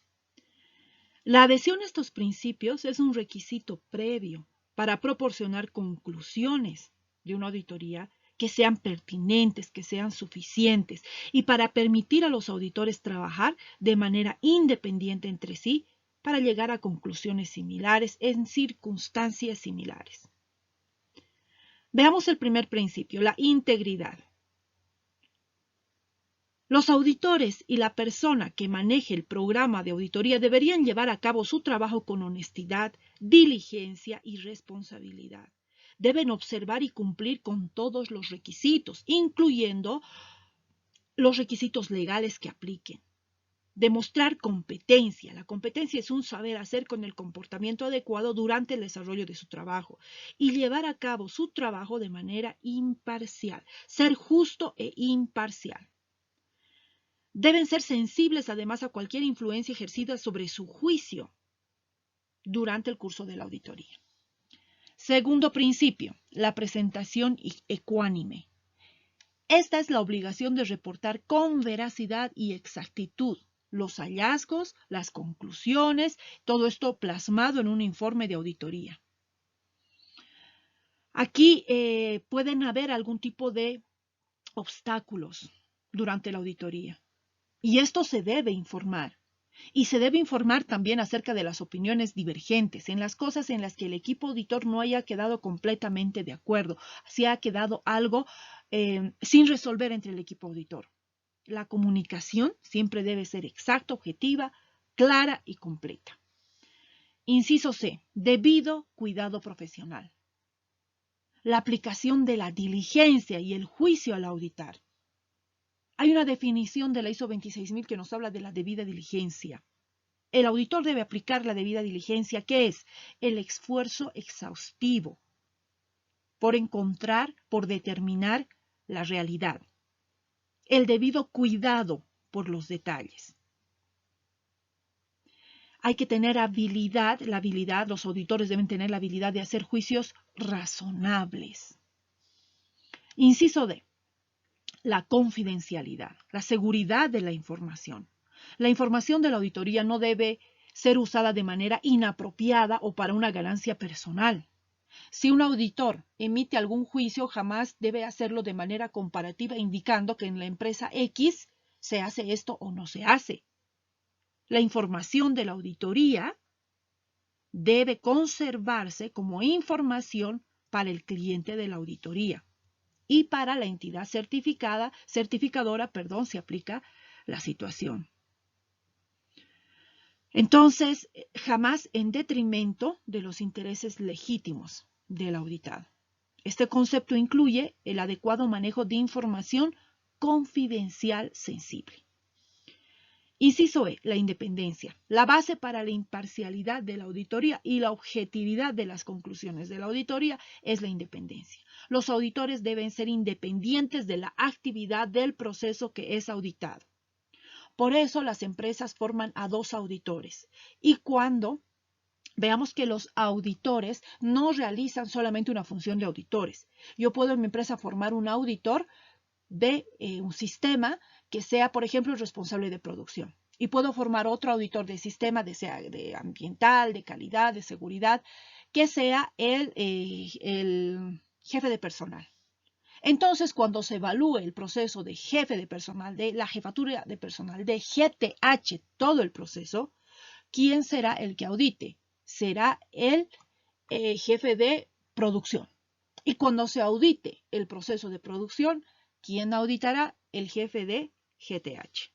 La adhesión a estos principios es un requisito previo para proporcionar conclusiones de una auditoría que sean pertinentes, que sean suficientes y para permitir a los auditores trabajar de manera independiente entre sí para llegar a conclusiones similares en circunstancias similares. Veamos el primer principio, la integridad. Los auditores y la persona que maneje el programa de auditoría deberían llevar a cabo su trabajo con honestidad, diligencia y responsabilidad. Deben observar y cumplir con todos los requisitos, incluyendo los requisitos legales que apliquen. Demostrar competencia. La competencia es un saber hacer con el comportamiento adecuado durante el desarrollo de su trabajo y llevar a cabo su trabajo de manera imparcial. Ser justo e imparcial. Deben ser sensibles además a cualquier influencia ejercida sobre su juicio durante el curso de la auditoría. Segundo principio, la presentación ecuánime. Esta es la obligación de reportar con veracidad y exactitud los hallazgos, las conclusiones, todo esto plasmado en un informe de auditoría. Aquí pueden haber algún tipo de obstáculos durante la auditoría. Y esto se debe informar. Y se debe informar también acerca de las opiniones divergentes, en las cosas en las que el equipo auditor no haya quedado completamente de acuerdo, si ha quedado algo sin resolver entre el equipo auditor. La comunicación siempre debe ser exacta, objetiva, clara y completa. Inciso C. Debido cuidado profesional. La aplicación de la diligencia y el juicio al auditar. Hay una definición de la ISO 26000 que nos habla de la debida diligencia. El auditor debe aplicar la debida diligencia, que es el esfuerzo exhaustivo por encontrar, por determinar la realidad. El debido cuidado por los detalles. Hay que tener habilidad, los auditores deben tener la habilidad de hacer juicios razonables. Inciso D. La confidencialidad, la seguridad de la información. La información de la auditoría no debe ser usada de manera inapropiada o para una ganancia personal. Si un auditor emite algún juicio, jamás debe hacerlo de manera comparativa, indicando que en la empresa X se hace esto o no se hace. La información de la auditoría debe conservarse como información para el cliente de la auditoría. Y para la entidad certificadora, se aplica la situación. Entonces, jamás en detrimento de los intereses legítimos del auditado. Este concepto incluye el adecuado manejo de información confidencial sensible. Inciso E, la independencia, la base para la imparcialidad de la auditoría y la objetividad de las conclusiones de la auditoría es la independencia. Los auditores deben ser independientes de la actividad del proceso que es auditado. Por eso las empresas forman a 2 auditores. Y cuando veamos que los auditores no realizan solamente una función de auditores. Yo puedo en mi empresa formar un auditor de un sistema que sea, por ejemplo, el responsable de producción. Y puedo formar otro auditor de sistema, de ambiental, de calidad, de seguridad, que sea el jefe de personal. Entonces, cuando se evalúe el proceso de jefe de personal, de la jefatura de personal, de GTH, todo el proceso, ¿quién será el que audite? Será el jefe de producción. Y cuando se audite el proceso de producción, ¿quién auditará? El jefe de GTH.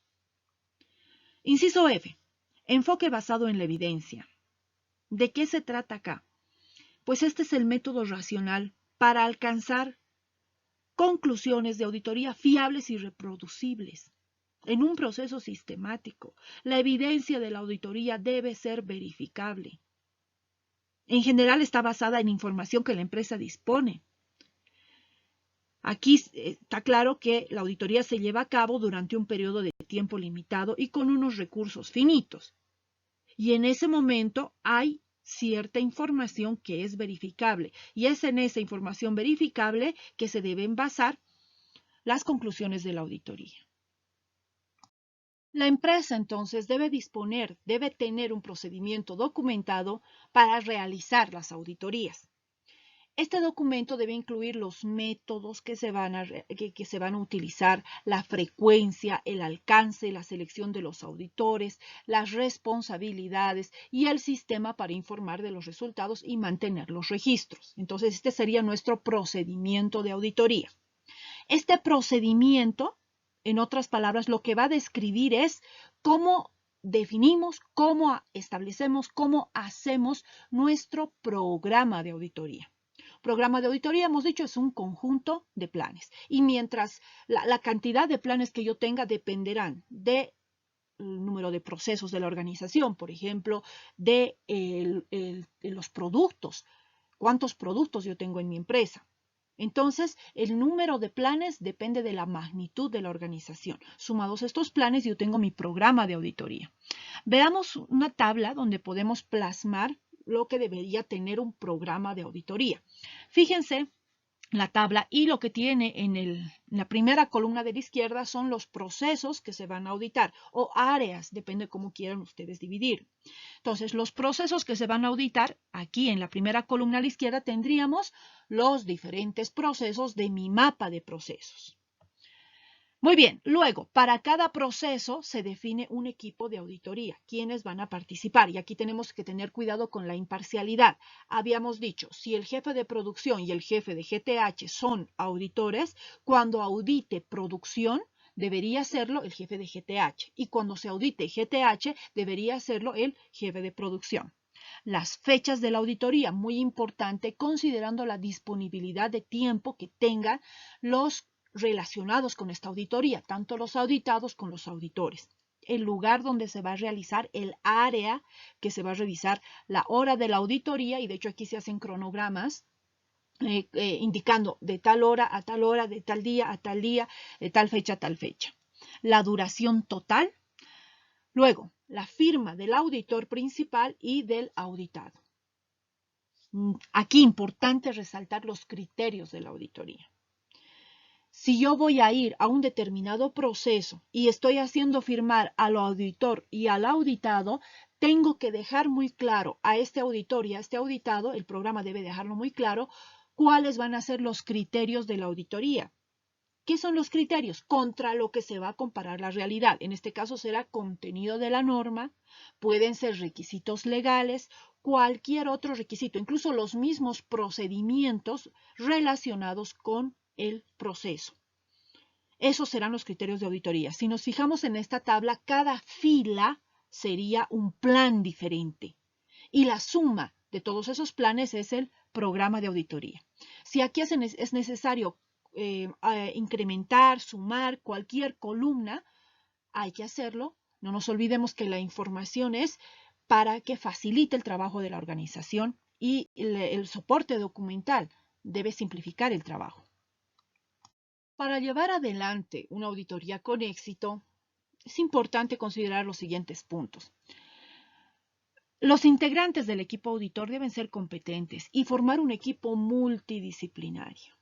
Inciso F. Enfoque basado en la evidencia. ¿De qué se trata acá? Pues este es el método racional para alcanzar conclusiones de auditoría fiables y reproducibles. En un proceso sistemático, la evidencia de la auditoría debe ser verificable. En general está basada en información que la empresa dispone. Aquí está claro que la auditoría se lleva a cabo durante un periodo de tiempo limitado y con unos recursos finitos. Y en ese momento hay cierta información que es verificable. Y es en esa información verificable que se deben basar las conclusiones de la auditoría. La empresa entonces debe tener un procedimiento documentado para realizar las auditorías. Este documento debe incluir los métodos que se van a utilizar, la frecuencia, el alcance, la selección de los auditores, las responsabilidades y el sistema para informar de los resultados y mantener los registros. Entonces, este sería nuestro procedimiento de auditoría. Este procedimiento, en otras palabras, lo que va a describir es cómo definimos, cómo establecemos, cómo hacemos nuestro programa de auditoría. Programa de auditoría, hemos dicho, es un conjunto de planes. Y mientras la cantidad de planes que yo tenga dependerán del número de procesos de la organización, por ejemplo, de los productos, cuántos productos yo tengo en mi empresa. Entonces, el número de planes depende de la magnitud de la organización. Sumados estos planes, yo tengo mi programa de auditoría. Veamos una tabla donde podemos plasmar lo que debería tener un programa de auditoría. Fíjense la tabla y lo que tiene en la primera columna de la izquierda son los procesos que se van a auditar o áreas, depende cómo quieran ustedes dividir. Entonces, los procesos que se van a auditar, aquí en la primera columna a la izquierda tendríamos los diferentes procesos de mi mapa de procesos. Muy bien, luego, para cada proceso se define un equipo de auditoría, quienes van a participar. Y aquí tenemos que tener cuidado con la imparcialidad. Habíamos dicho, si el jefe de producción y el jefe de GTH son auditores, cuando audite producción, debería hacerlo el jefe de GTH. Y cuando se audite GTH, debería hacerlo el jefe de producción. Las fechas de la auditoría, muy importante, considerando la disponibilidad de tiempo que tengan los relacionados con esta auditoría, tanto los auditados como los auditores. El lugar donde se va a realizar, el área que se va a revisar, la hora de la auditoría, y de hecho aquí se hacen cronogramas indicando de tal hora a tal hora, de tal día a tal día, de tal fecha a tal fecha. La duración total, luego la firma del auditor principal y del auditado. Aquí importante resaltar los criterios de la auditoría. Si yo voy a ir a un determinado proceso y estoy haciendo firmar al auditor y al auditado, tengo que dejar muy claro a este auditor y a este auditado, el programa debe dejarlo muy claro, cuáles van a ser los criterios de la auditoría. ¿Qué son los criterios? Contra lo que se va a comparar la realidad. En este caso será contenido de la norma, pueden ser requisitos legales, cualquier otro requisito, incluso los mismos procedimientos relacionados con el proceso. Esos serán los criterios de auditoría. Si nos fijamos en esta tabla, cada fila sería un plan diferente y la suma de todos esos planes es el programa de auditoría. Si aquí es necesario incrementar, sumar cualquier columna, hay que hacerlo. No nos olvidemos que la información es para que facilite el trabajo de la organización y el soporte documental debe simplificar el trabajo. Para llevar adelante una auditoría con éxito, es importante considerar los siguientes puntos. Los integrantes del equipo auditor deben ser competentes y formar un equipo multidisciplinario.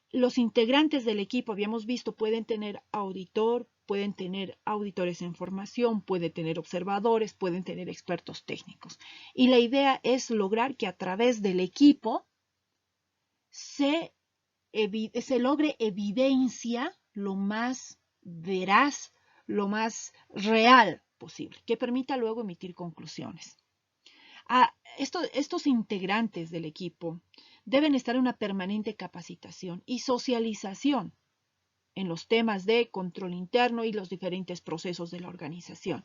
Los integrantes del equipo, habíamos visto, pueden tener auditor, pueden tener auditores en formación, pueden tener observadores, pueden tener expertos técnicos. Y la idea es lograr que a través del equipo se logre evidencia lo más veraz, lo más real posible, que permita luego emitir conclusiones. Estos integrantes del equipo deben estar en una permanente capacitación y socialización en los temas de control interno y los diferentes procesos de la organización.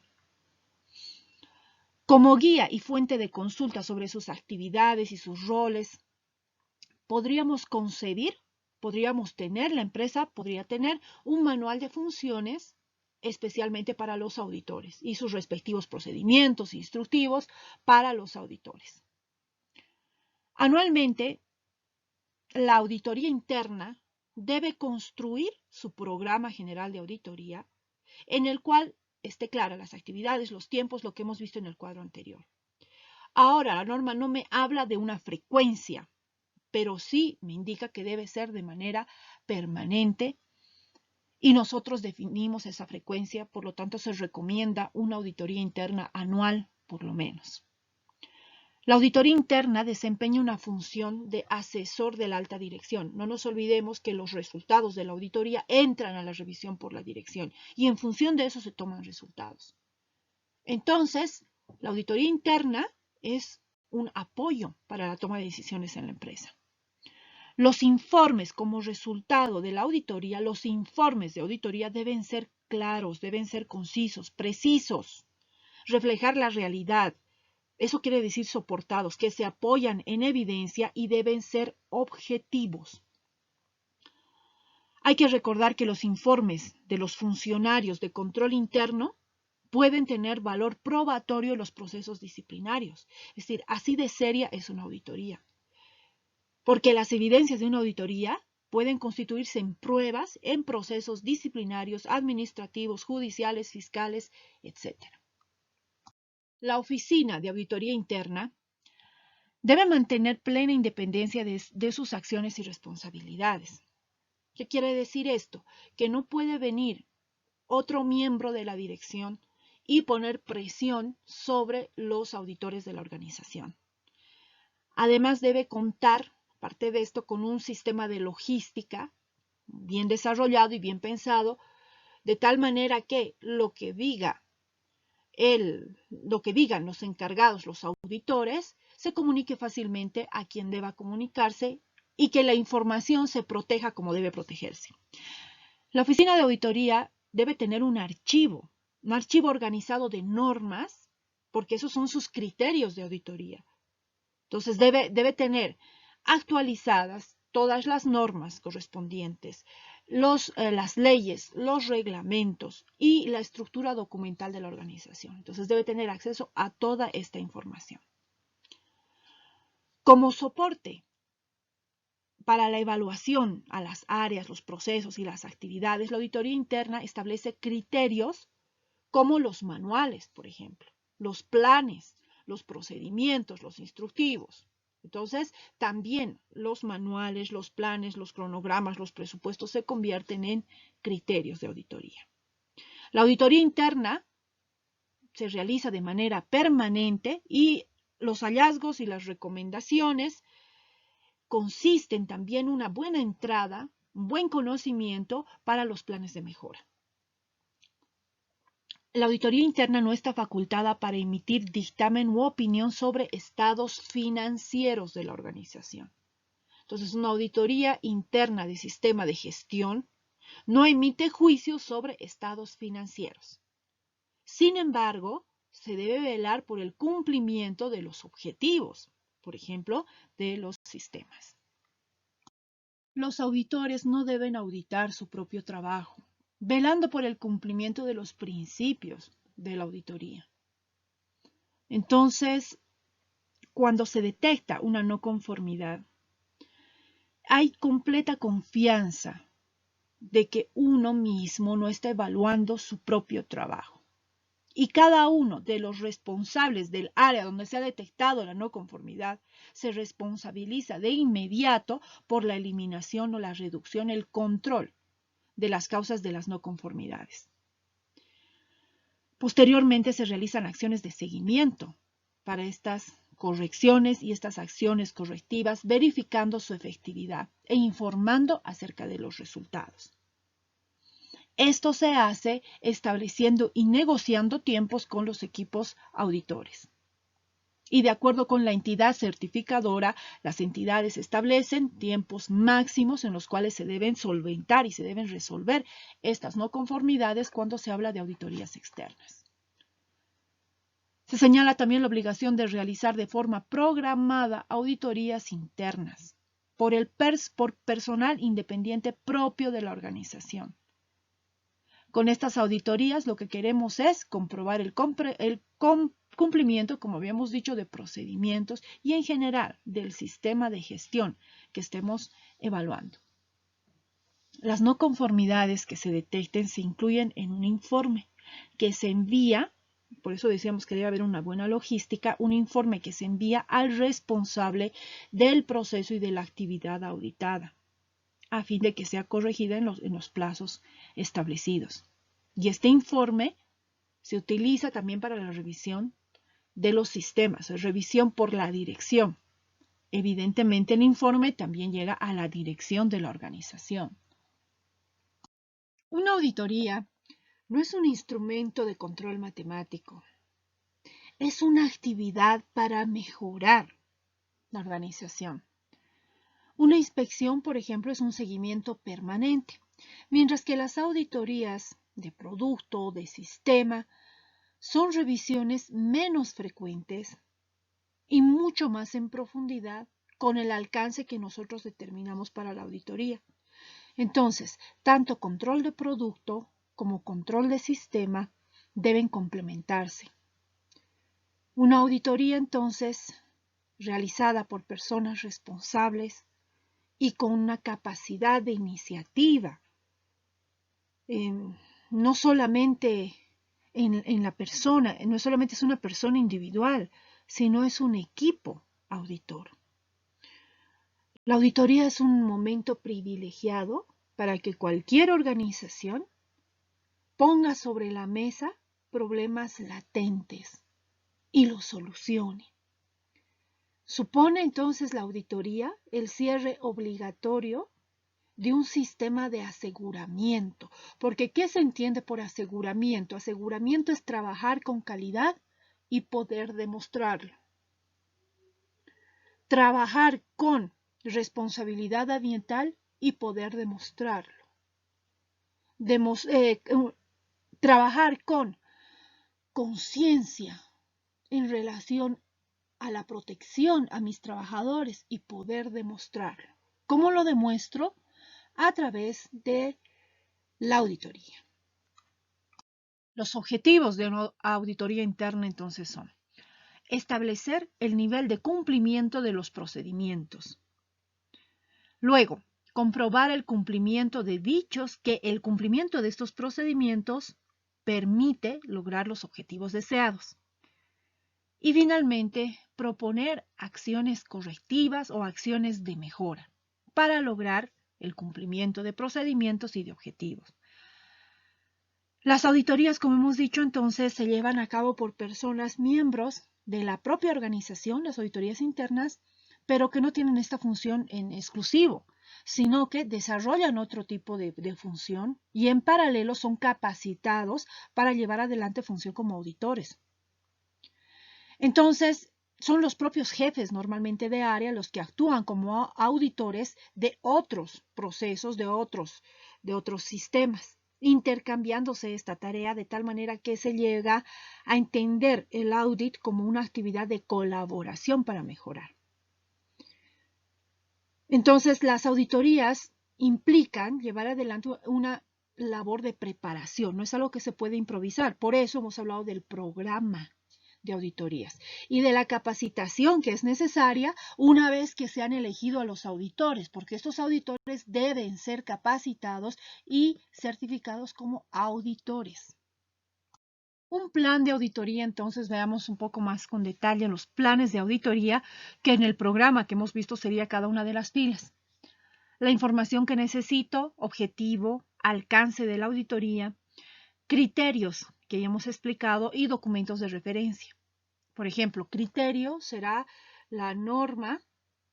Como guía y fuente de consulta sobre sus actividades y sus roles, la empresa podría tener un manual de funciones especialmente para los auditores y sus respectivos procedimientos instructivos para los auditores. Anualmente, la auditoría interna debe construir su programa general de auditoría en el cual esté clara las actividades, los tiempos, lo que hemos visto en el cuadro anterior. Ahora, la norma no me habla de una frecuencia, pero sí me indica que debe ser de manera permanente y nosotros definimos esa frecuencia, por lo tanto se recomienda una auditoría interna anual por lo menos. La auditoría interna desempeña una función de asesor de la alta dirección. No nos olvidemos que los resultados de la auditoría entran a la revisión por la dirección y en función de eso se toman resultados. Entonces, la auditoría interna es un apoyo para la toma de decisiones en la empresa. Los informes como resultado de la auditoría, los informes de auditoría deben ser claros, deben ser concisos, precisos, reflejar la realidad. Eso quiere decir soportados, que se apoyan en evidencia y deben ser objetivos. Hay que recordar que los informes de los funcionarios de control interno pueden tener valor probatorio en los procesos disciplinarios. Es decir, así de seria es una auditoría. Porque las evidencias de una auditoría pueden constituirse en pruebas en procesos disciplinarios, administrativos, judiciales, fiscales, etc. La Oficina de Auditoría Interna debe mantener plena independencia de sus acciones y responsabilidades. ¿Qué quiere decir esto? Que no puede venir otro miembro de la dirección y poner presión sobre los auditores de la organización. Además, debe contar, aparte de esto, con un sistema de logística bien desarrollado y bien pensado, de tal manera que lo que digan los encargados, los auditores, se comunique fácilmente a quien deba comunicarse y que la información se proteja como debe protegerse. La oficina de auditoría debe tener un archivo organizado de normas, porque esos son sus criterios de auditoría. Entonces debe tener actualizadas todas las normas correspondientes, las leyes, los reglamentos y la estructura documental de la organización. Entonces debe tener acceso a toda esta información. Como soporte para la evaluación a las áreas, los procesos y las actividades, la auditoría interna establece criterios como los manuales, por ejemplo, los planes, los procedimientos, los instructivos. Entonces, también los manuales, los planes, los cronogramas, los presupuestos se convierten en criterios de auditoría. La auditoría interna se realiza de manera permanente y los hallazgos y las recomendaciones consisten también en una buena entrada, un buen conocimiento para los planes de mejora. La auditoría interna no está facultada para emitir dictamen u opinión sobre estados financieros de la organización. Entonces, una auditoría interna de sistema de gestión no emite juicios sobre estados financieros. Sin embargo, se debe velar por el cumplimiento de los objetivos, por ejemplo, de los sistemas. Los auditores no deben auditar su propio trabajo, velando por el cumplimiento de los principios de la auditoría. Entonces, cuando se detecta una no conformidad, hay completa confianza de que uno mismo no está evaluando su propio trabajo. Y cada uno de los responsables del área donde se ha detectado la no conformidad se responsabiliza de inmediato por la eliminación o la reducción, el control de las causas de las no conformidades. Posteriormente se realizan acciones de seguimiento para estas correcciones y estas acciones correctivas, verificando su efectividad e informando acerca de los resultados. Esto se hace estableciendo y negociando tiempos con los equipos auditores. Y de acuerdo con la entidad certificadora, las entidades establecen tiempos máximos en los cuales se deben solventar y se deben resolver estas no conformidades cuando se habla de auditorías externas. Se señala también la obligación de realizar de forma programada auditorías internas por personal independiente propio de la organización. Con estas auditorías lo que queremos es comprobar el cumplimiento, como habíamos dicho, de procedimientos y en general del sistema de gestión que estemos evaluando. Las no conformidades que se detecten se incluyen en un informe que se envía, por eso decíamos que debe haber una buena logística, un informe que se envía al responsable del proceso y de la actividad auditada, a fin de que sea corregida en los plazos establecidos. Y este informe se utiliza también para la revisión de los sistemas, revisión por la dirección. Evidentemente, el informe también llega a la dirección de la organización. Una auditoría no es un instrumento de control matemático, es una actividad para mejorar la organización. Una inspección, por ejemplo, es un seguimiento permanente, mientras que las auditorías de producto o de sistema son revisiones menos frecuentes y mucho más en profundidad con el alcance que nosotros determinamos para la auditoría. Entonces, tanto control de producto como control de sistema deben complementarse. Una auditoría, entonces, realizada por personas responsables y con una capacidad de iniciativa, no solamente en la persona, no solamente es una persona individual, sino es un equipo auditor. La auditoría es un momento privilegiado para que cualquier organización ponga sobre la mesa problemas latentes y los solucione. Supone entonces la auditoría el cierre obligatorio de un sistema de aseguramiento, porque ¿qué se entiende por aseguramiento? Aseguramiento es trabajar con calidad y poder demostrarlo. Trabajar con responsabilidad ambiental y poder demostrarlo. Trabajar con conciencia en relación a la protección a mis trabajadores y poder demostrarlo. ¿Cómo lo demuestro? A través de la auditoría. Los objetivos de una auditoría interna entonces son establecer el nivel de cumplimiento de los procedimientos. Luego, comprobar el cumplimiento de dichos, que el cumplimiento de estos procedimientos permite lograr los objetivos deseados. Y finalmente, proponer acciones correctivas o acciones de mejora para lograr el cumplimiento de procedimientos y de objetivos. Las auditorías, como hemos dicho entonces, se llevan a cabo por personas miembros de la propia organización, las auditorías internas, pero que no tienen esta función en exclusivo, sino que desarrollan otro tipo de función y en paralelo son capacitados para llevar adelante función como auditores. Entonces, son los propios jefes normalmente de área los que actúan como auditores de otros procesos, de otros sistemas, intercambiándose esta tarea de tal manera que se llega a entender el audit como una actividad de colaboración para mejorar. Entonces, las auditorías implican llevar adelante una labor de preparación, no es algo que se puede improvisar. Por eso hemos hablado del programa de auditorías y de la capacitación que es necesaria una vez que se han elegido a los auditores, porque estos auditores deben ser capacitados y certificados como auditores. Un plan de auditoría, entonces veamos un poco más con detalle los planes de auditoría que en el programa que hemos visto sería cada una de las filas. La información que necesito, objetivo, alcance de la auditoría, criterios que ya hemos explicado y documentos de referencia. Por ejemplo, criterio será la norma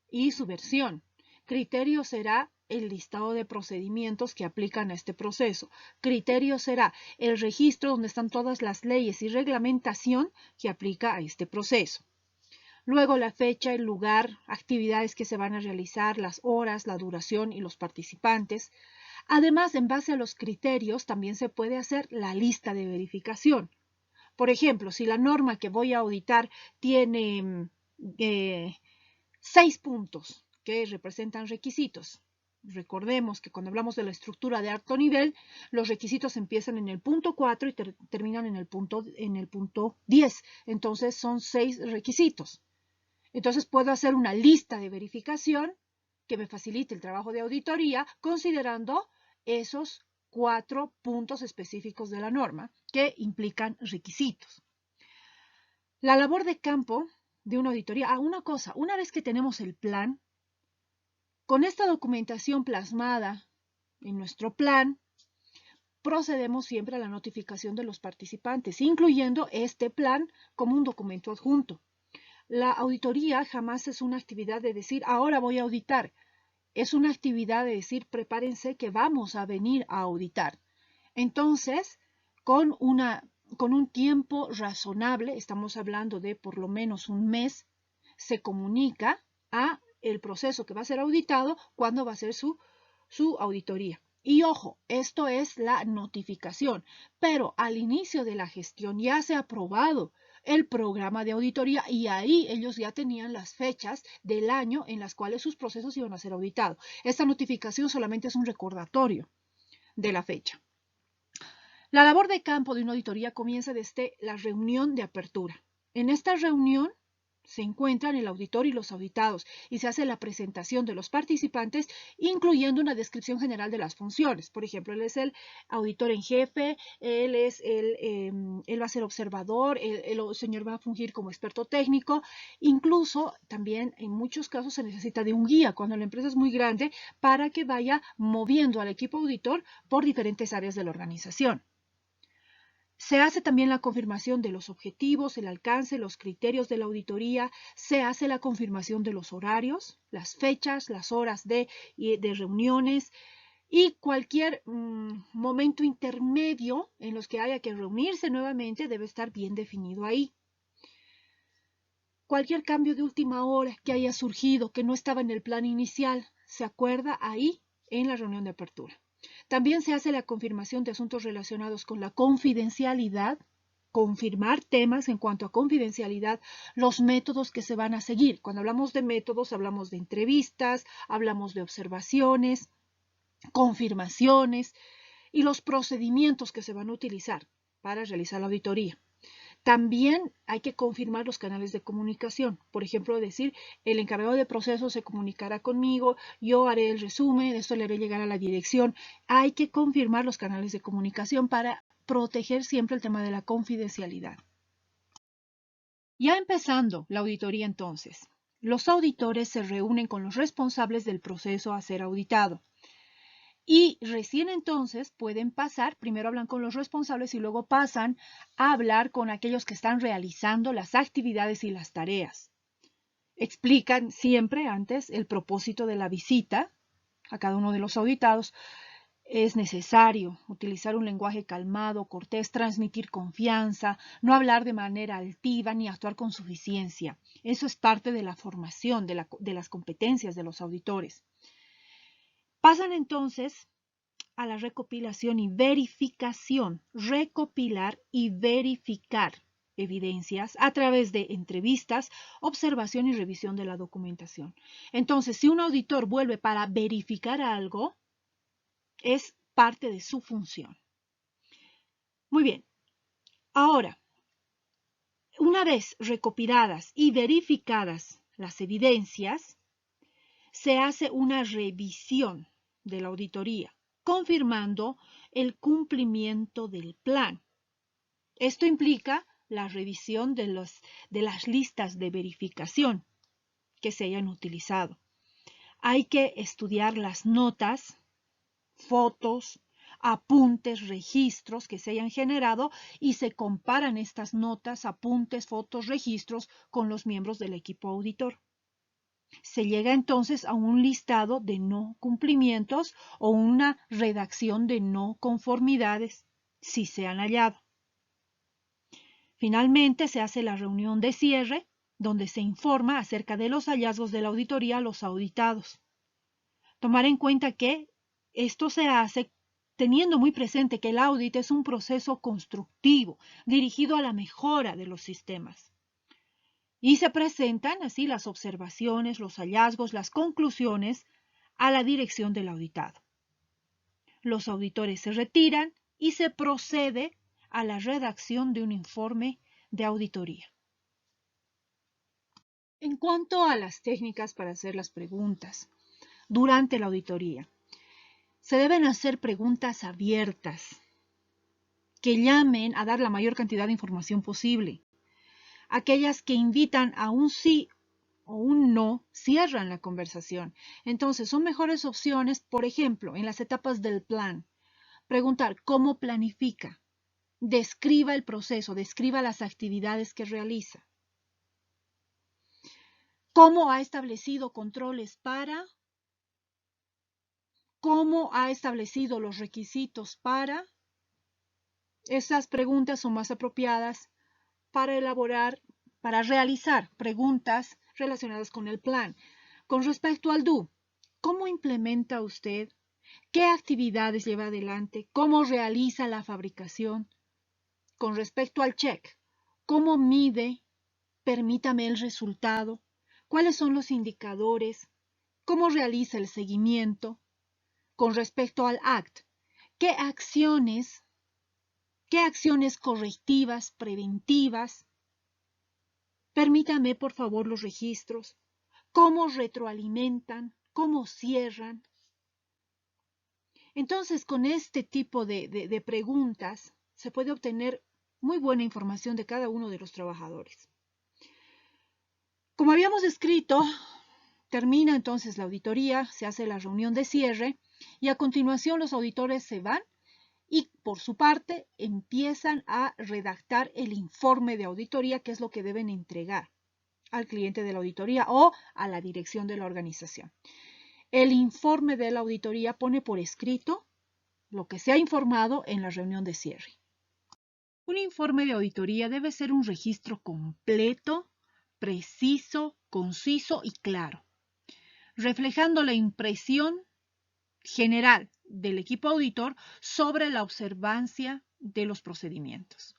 y su versión. Criterio será el listado de procedimientos que aplican a este proceso. Criterio será el registro donde están todas las leyes y reglamentación que aplica a este proceso. Luego la fecha, el lugar, actividades que se van a realizar, las horas, la duración y los participantes. Además, en base a los criterios también se puede hacer la lista de verificación. Por ejemplo, si la norma que voy a auditar tiene 6 puntos que representan requisitos. Recordemos que cuando hablamos de la estructura de alto nivel, los requisitos empiezan en el punto 4 y terminan en el punto 10. Entonces son 6 requisitos. Entonces puedo hacer una lista de verificación que me facilite el trabajo de auditoría considerando esos 4 puntos específicos de la norma que implican requisitos. La labor de campo de una auditoría. Una cosa, una vez que tenemos el plan, con esta documentación plasmada en nuestro plan, procedemos siempre a la notificación de los participantes, incluyendo este plan como un documento adjunto. La auditoría jamás es una actividad de decir, ahora voy a auditar. Es una actividad de decir, prepárense que vamos a venir a auditar. Entonces, con un tiempo razonable, estamos hablando de por lo menos un mes, se comunica a el proceso que va a ser auditado cuándo va a ser su auditoría. Y ojo, esto es la notificación, pero al inicio de la gestión ya se ha aprobado el programa de auditoría y ahí ellos ya tenían las fechas del año en las cuales sus procesos iban a ser auditados. Esta notificación solamente es un recordatorio de la fecha. La labor de campo de una auditoría comienza desde la reunión de apertura. En esta reunión se encuentran el auditor y los auditados y se hace la presentación de los participantes, incluyendo una descripción general de las funciones. Por ejemplo, él es el auditor en jefe, él va a ser observador, el señor va a fungir como experto técnico. Incluso también en muchos casos se necesita de un guía cuando la empresa es muy grande para que vaya moviendo al equipo auditor por diferentes áreas de la organización. Se hace también la confirmación de los objetivos, el alcance, los criterios de la auditoría, se hace la confirmación de los horarios, las fechas, las horas de reuniones y cualquier momento intermedio en los que haya que reunirse nuevamente debe estar bien definido ahí. Cualquier cambio de última hora que haya surgido, que no estaba en el plan inicial, se acuerda ahí en la reunión de apertura. También se hace la confirmación de asuntos relacionados con la confidencialidad, confirmar temas en cuanto a confidencialidad, los métodos que se van a seguir. Cuando hablamos de métodos, hablamos de entrevistas, hablamos de observaciones, confirmaciones y los procedimientos que se van a utilizar para realizar la auditoría. También hay que confirmar los canales de comunicación. Por ejemplo, decir, el encargado de proceso se comunicará conmigo, yo haré el resumen, esto le haré llegar a la dirección. Hay que confirmar los canales de comunicación para proteger siempre el tema de la confidencialidad. Ya empezando la auditoría entonces, los auditores se reúnen con los responsables del proceso a ser auditado. Y recién entonces pueden pasar, primero hablan con los responsables y luego pasan a hablar con aquellos que están realizando las actividades y las tareas. Explican siempre antes el propósito de la visita a cada uno de los auditados. Es necesario utilizar un lenguaje calmado, cortés, transmitir confianza, no hablar de manera altiva ni actuar con suficiencia. Eso es parte de la formación, de las competencias de los auditores. Pasan entonces a la recopilación y verificación, recopilar y verificar evidencias a través de entrevistas, observación y revisión de la documentación. Entonces, si un auditor vuelve para verificar algo, es parte de su función. Muy bien. Ahora, una vez recopiladas y verificadas las evidencias, se hace una revisión de la auditoría, confirmando el cumplimiento del plan. Esto implica la revisión de las listas de verificación que se hayan utilizado. Hay que estudiar las notas, fotos, apuntes, registros que se hayan generado y se comparan estas notas, apuntes, fotos, registros con los miembros del equipo auditor. Se llega entonces a un listado de no cumplimientos o una redacción de no conformidades, si se han hallado. Finalmente, se hace la reunión de cierre, donde se informa acerca de los hallazgos de la auditoría a los auditados. Tomar en cuenta que esto se hace teniendo muy presente que el audit es un proceso constructivo, dirigido a la mejora de los sistemas. Y se presentan así las observaciones, los hallazgos, las conclusiones a la dirección del auditado. Los auditores se retiran y se procede a la redacción de un informe de auditoría. En cuanto a las técnicas para hacer las preguntas durante la auditoría, se deben hacer preguntas abiertas que llamen a dar la mayor cantidad de información posible. Aquellas que invitan a un sí o un no cierran la conversación. Entonces, son mejores opciones, por ejemplo, en las etapas del plan, Preguntar, ¿cómo planifica? Describa el proceso, describa las actividades que realiza. ¿Cómo ha establecido controles para? ¿Cómo ha establecido los requisitos para? Esas preguntas son más apropiadas para realizar preguntas relacionadas con el plan. Con respecto al do, ¿cómo implementa usted? ¿Qué actividades lleva adelante? ¿Cómo realiza la fabricación? Con respecto al check, ¿cómo mide? Permítame el resultado. ¿Cuáles son los indicadores? ¿Cómo realiza el seguimiento? Con respecto al act, ¿qué acciones correctivas, preventivas? Permítame, por favor, los registros. ¿Cómo retroalimentan? ¿Cómo cierran? Entonces, con este tipo de preguntas se puede obtener muy buena información de cada uno de los trabajadores. Como habíamos escrito, termina entonces la auditoría, se hace la reunión de cierre y a continuación los auditores se van y por su parte empiezan a redactar el informe de auditoría, que es lo que deben entregar al cliente de la auditoría o a la dirección de la organización. El informe de la auditoría pone por escrito lo que se ha informado en la reunión de cierre. Un informe de auditoría debe ser un registro completo, preciso, conciso y claro, reflejando la impresión general del equipo auditor sobre la observancia de los procedimientos,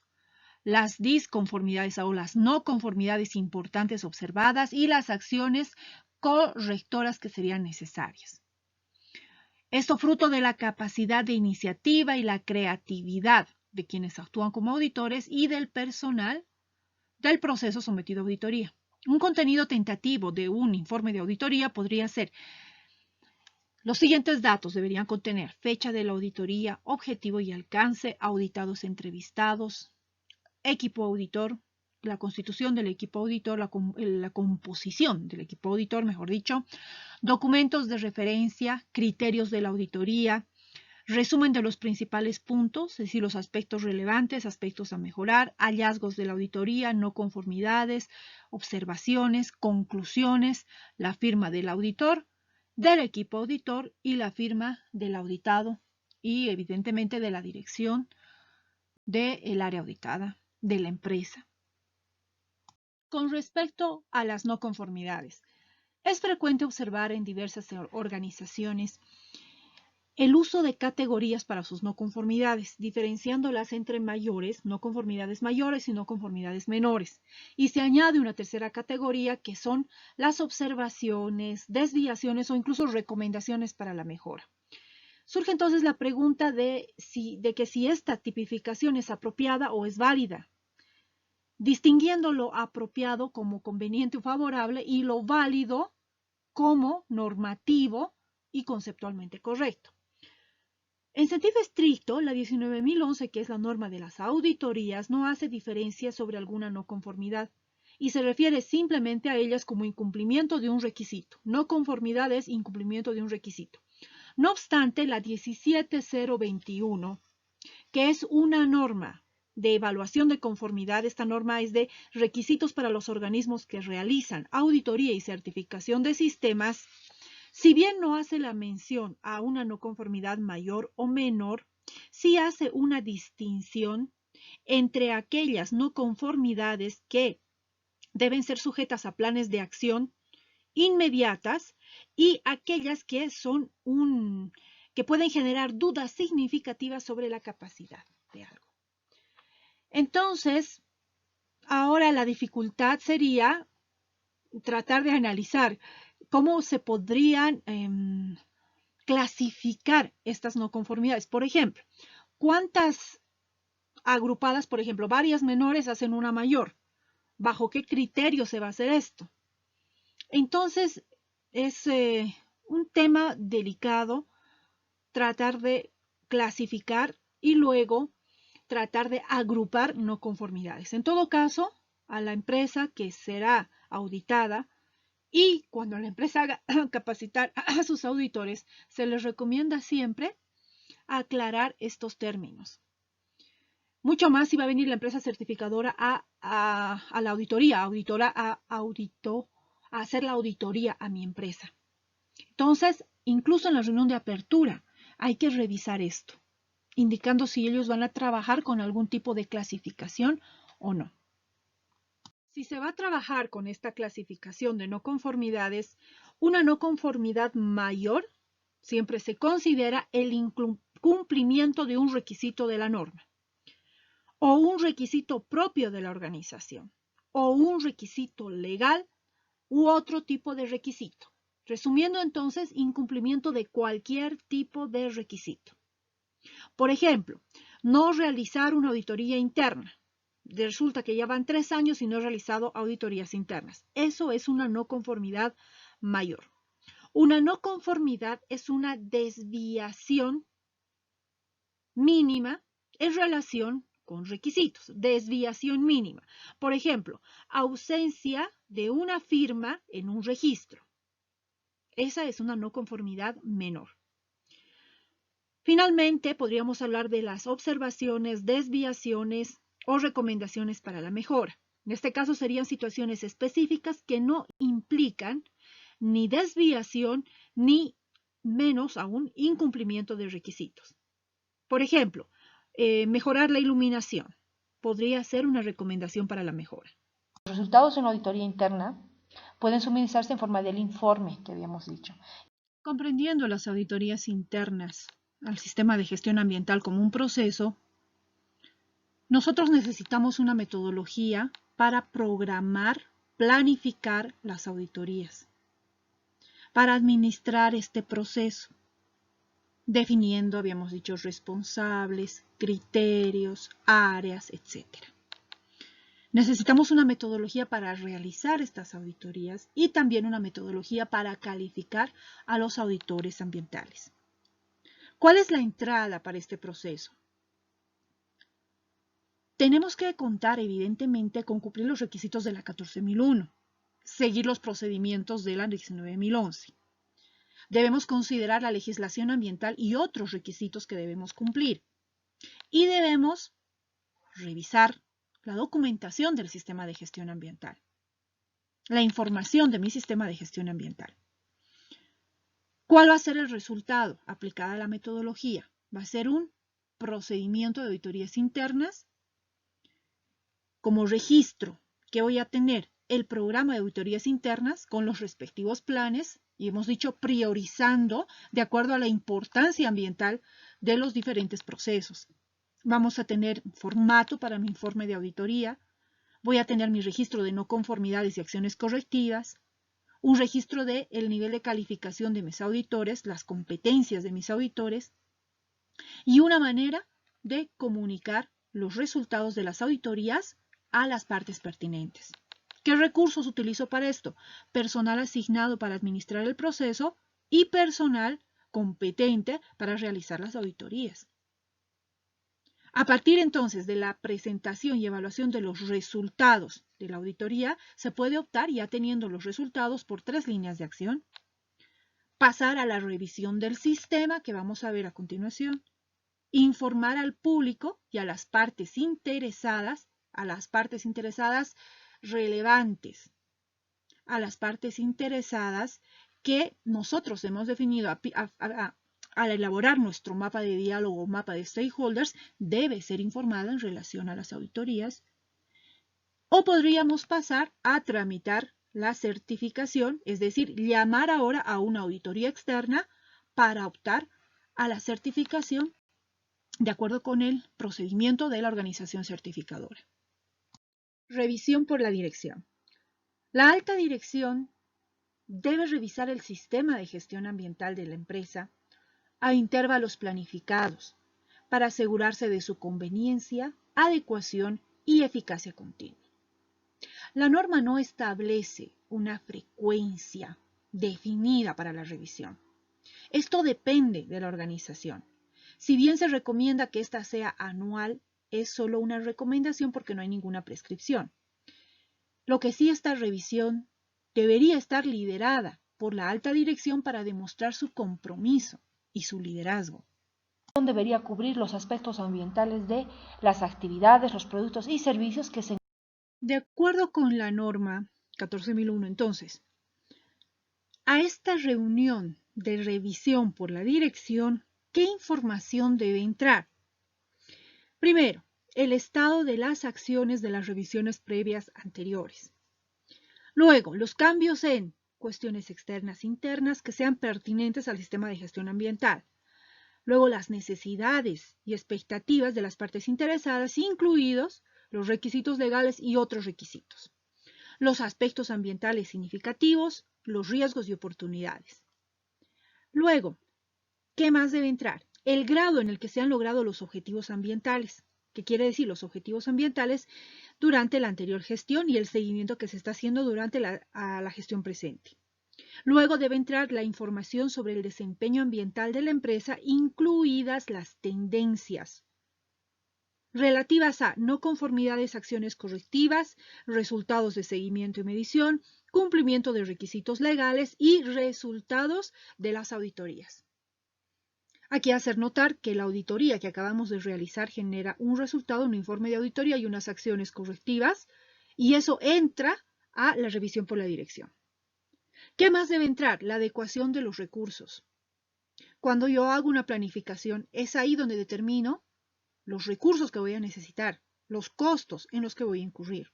las disconformidades o las no conformidades importantes observadas y las acciones correctoras que serían necesarias. Esto fruto de la capacidad de iniciativa y la creatividad de quienes actúan como auditores y del personal del proceso sometido a auditoría. Un contenido tentativo de un informe de auditoría podría ser: los siguientes datos deberían contener fecha de la auditoría, objetivo y alcance, auditados entrevistados, equipo auditor, la constitución del equipo auditor, la composición del equipo auditor, mejor dicho, documentos de referencia, criterios de la auditoría, resumen de los principales puntos, es decir, los aspectos relevantes, aspectos a mejorar, hallazgos de la auditoría, no conformidades, observaciones, conclusiones, la firma del auditor, del equipo auditor y la firma del auditado y evidentemente de la dirección del área auditada, de la empresa. Con respecto a las no conformidades, es frecuente observar en diversas organizaciones el uso de categorías para sus no conformidades, diferenciándolas entre no conformidades mayores y no conformidades menores. Y se añade una tercera categoría que son las observaciones, desviaciones o incluso recomendaciones para la mejora. Surge entonces la pregunta de que si esta tipificación es apropiada o es válida, distinguiendo lo apropiado como conveniente o favorable y lo válido como normativo y conceptualmente correcto. En sentido estricto, la 19.011, que es la norma de las auditorías, no hace diferencia sobre alguna no conformidad y se refiere simplemente a ellas como incumplimiento de un requisito. No conformidad es incumplimiento de un requisito. No obstante, la 17.021, que es una norma de evaluación de conformidad, esta norma es de requisitos para los organismos que realizan auditoría y certificación de sistemas. Si bien no hace la mención a una no conformidad mayor o menor, sí hace una distinción entre aquellas no conformidades que deben ser sujetas a planes de acción inmediatas y aquellas que que pueden generar dudas significativas sobre la capacidad de algo. Entonces, ahora la dificultad sería tratar de analizar cómo se podrían clasificar estas no conformidades. Por ejemplo, ¿cuántas agrupadas, por ejemplo, varias menores hacen una mayor? ¿Bajo qué criterio se va a hacer esto? Entonces, es un tema delicado tratar de clasificar y luego tratar de agrupar no conformidades. En todo caso, a la empresa que será auditada y cuando la empresa haga capacitar a sus auditores, se les recomienda siempre aclarar estos términos. Mucho más si va a venir la empresa certificadora a la auditoría, a hacer la auditoría a mi empresa. Entonces, incluso en la reunión de apertura, hay que revisar esto, indicando si ellos van a trabajar con algún tipo de clasificación o no. Si se va a trabajar con esta clasificación de no conformidades, una no conformidad mayor siempre se considera el incumplimiento de un requisito de la norma, o un requisito propio de la organización, o un requisito legal u otro tipo de requisito. Resumiendo entonces, incumplimiento de cualquier tipo de requisito. Por ejemplo, no realizar una auditoría interna. Resulta que ya van 3 años y no he realizado auditorías internas. Eso es una no conformidad mayor. Una no conformidad es una desviación mínima en relación con requisitos. Desviación mínima. Por ejemplo, ausencia de una firma en un registro. Esa es una no conformidad menor. Finalmente, podríamos hablar de las observaciones, desviaciones o recomendaciones para la mejora. En este caso serían situaciones específicas que no implican ni desviación ni menos aún incumplimiento de requisitos. Por ejemplo, mejorar la iluminación podría ser una recomendación para la mejora. Los resultados de una auditoría interna pueden suministrarse en forma del informe que habíamos dicho. Comprendiendo las auditorías internas al sistema de gestión ambiental como un proceso, nosotros necesitamos una metodología para programar, planificar las auditorías, para administrar este proceso, definiendo, habíamos dicho, responsables, criterios, áreas, etc. Necesitamos una metodología para realizar estas auditorías y también una metodología para calificar a los auditores ambientales. ¿Cuál es la entrada para este proceso? Tenemos que contar, evidentemente, con cumplir los requisitos de la 14001, seguir los procedimientos de la 19011. Debemos considerar la legislación ambiental y otros requisitos que debemos cumplir. Y debemos revisar la documentación del sistema de gestión ambiental, la información de mi sistema de gestión ambiental. ¿Cuál va a ser el resultado aplicada a la metodología? Va a ser un procedimiento de auditorías internas. Como registro, ¿qué voy a tener? El programa de auditorías internas con los respectivos planes, y hemos dicho priorizando de acuerdo a la importancia ambiental de los diferentes procesos. Vamos a tener formato para mi informe de auditoría, voy a tener mi registro de no conformidades y acciones correctivas, un registro del nivel de calificación de mis auditores, las competencias de mis auditores, y una manera de comunicar los resultados de las auditorías a las partes pertinentes. ¿Qué recursos utilizo para esto? Personal asignado para administrar el proceso y personal competente para realizar las auditorías. A partir entonces de la presentación y evaluación de los resultados de la auditoría, se puede optar, ya teniendo los resultados, por 3 líneas de acción. Pasar a la revisión del sistema, que vamos a ver a continuación. Informar al público y a las partes interesadas relevantes, a las partes interesadas que nosotros hemos definido al elaborar nuestro mapa de diálogo o mapa de stakeholders, debe ser informada en relación a las auditorías. O podríamos pasar a tramitar la certificación, es decir, llamar ahora a una auditoría externa para optar a la certificación de acuerdo con el procedimiento de la organización certificadora. Revisión por la dirección. La alta dirección debe revisar el sistema de gestión ambiental de la empresa a intervalos planificados para asegurarse de su conveniencia, adecuación y eficacia continua. La norma no establece una frecuencia definida para la revisión. Esto depende de la organización. Si bien se recomienda que esta sea anual, es solo una recomendación porque no hay ninguna prescripción. Lo que sí, esta revisión debería estar liderada por la alta dirección para demostrar su compromiso y su liderazgo. debería cubrir los aspectos ambientales de las actividades, los productos y servicios que se... De acuerdo con la norma 14.001, entonces, a esta reunión de revisión por la dirección, ¿qué información debe entrar? Primero, el estado de las acciones de las revisiones previas anteriores. Luego, los cambios en cuestiones externas e internas que sean pertinentes al sistema de gestión ambiental. Luego, las necesidades y expectativas de las partes interesadas, incluidos los requisitos legales y otros requisitos. Los aspectos ambientales significativos, los riesgos y oportunidades. Luego, ¿qué más debe entrar? El grado en el que se han logrado los objetivos ambientales. ¿Qué quiere decir? Los objetivos ambientales durante la anterior gestión y el seguimiento que se está haciendo durante la gestión presente. Luego debe entrar la información sobre el desempeño ambiental de la empresa, incluidas las tendencias relativas a no conformidades, acciones correctivas, resultados de seguimiento y medición, cumplimiento de requisitos legales y resultados de las auditorías. Aquí hacer notar que la auditoría que acabamos de realizar genera un resultado, un informe de auditoría y unas acciones correctivas, y eso entra a la revisión por la dirección. ¿Qué más debe entrar? La adecuación de los recursos. Cuando yo hago una planificación, es ahí donde determino los recursos que voy a necesitar, los costos en los que voy a incurrir,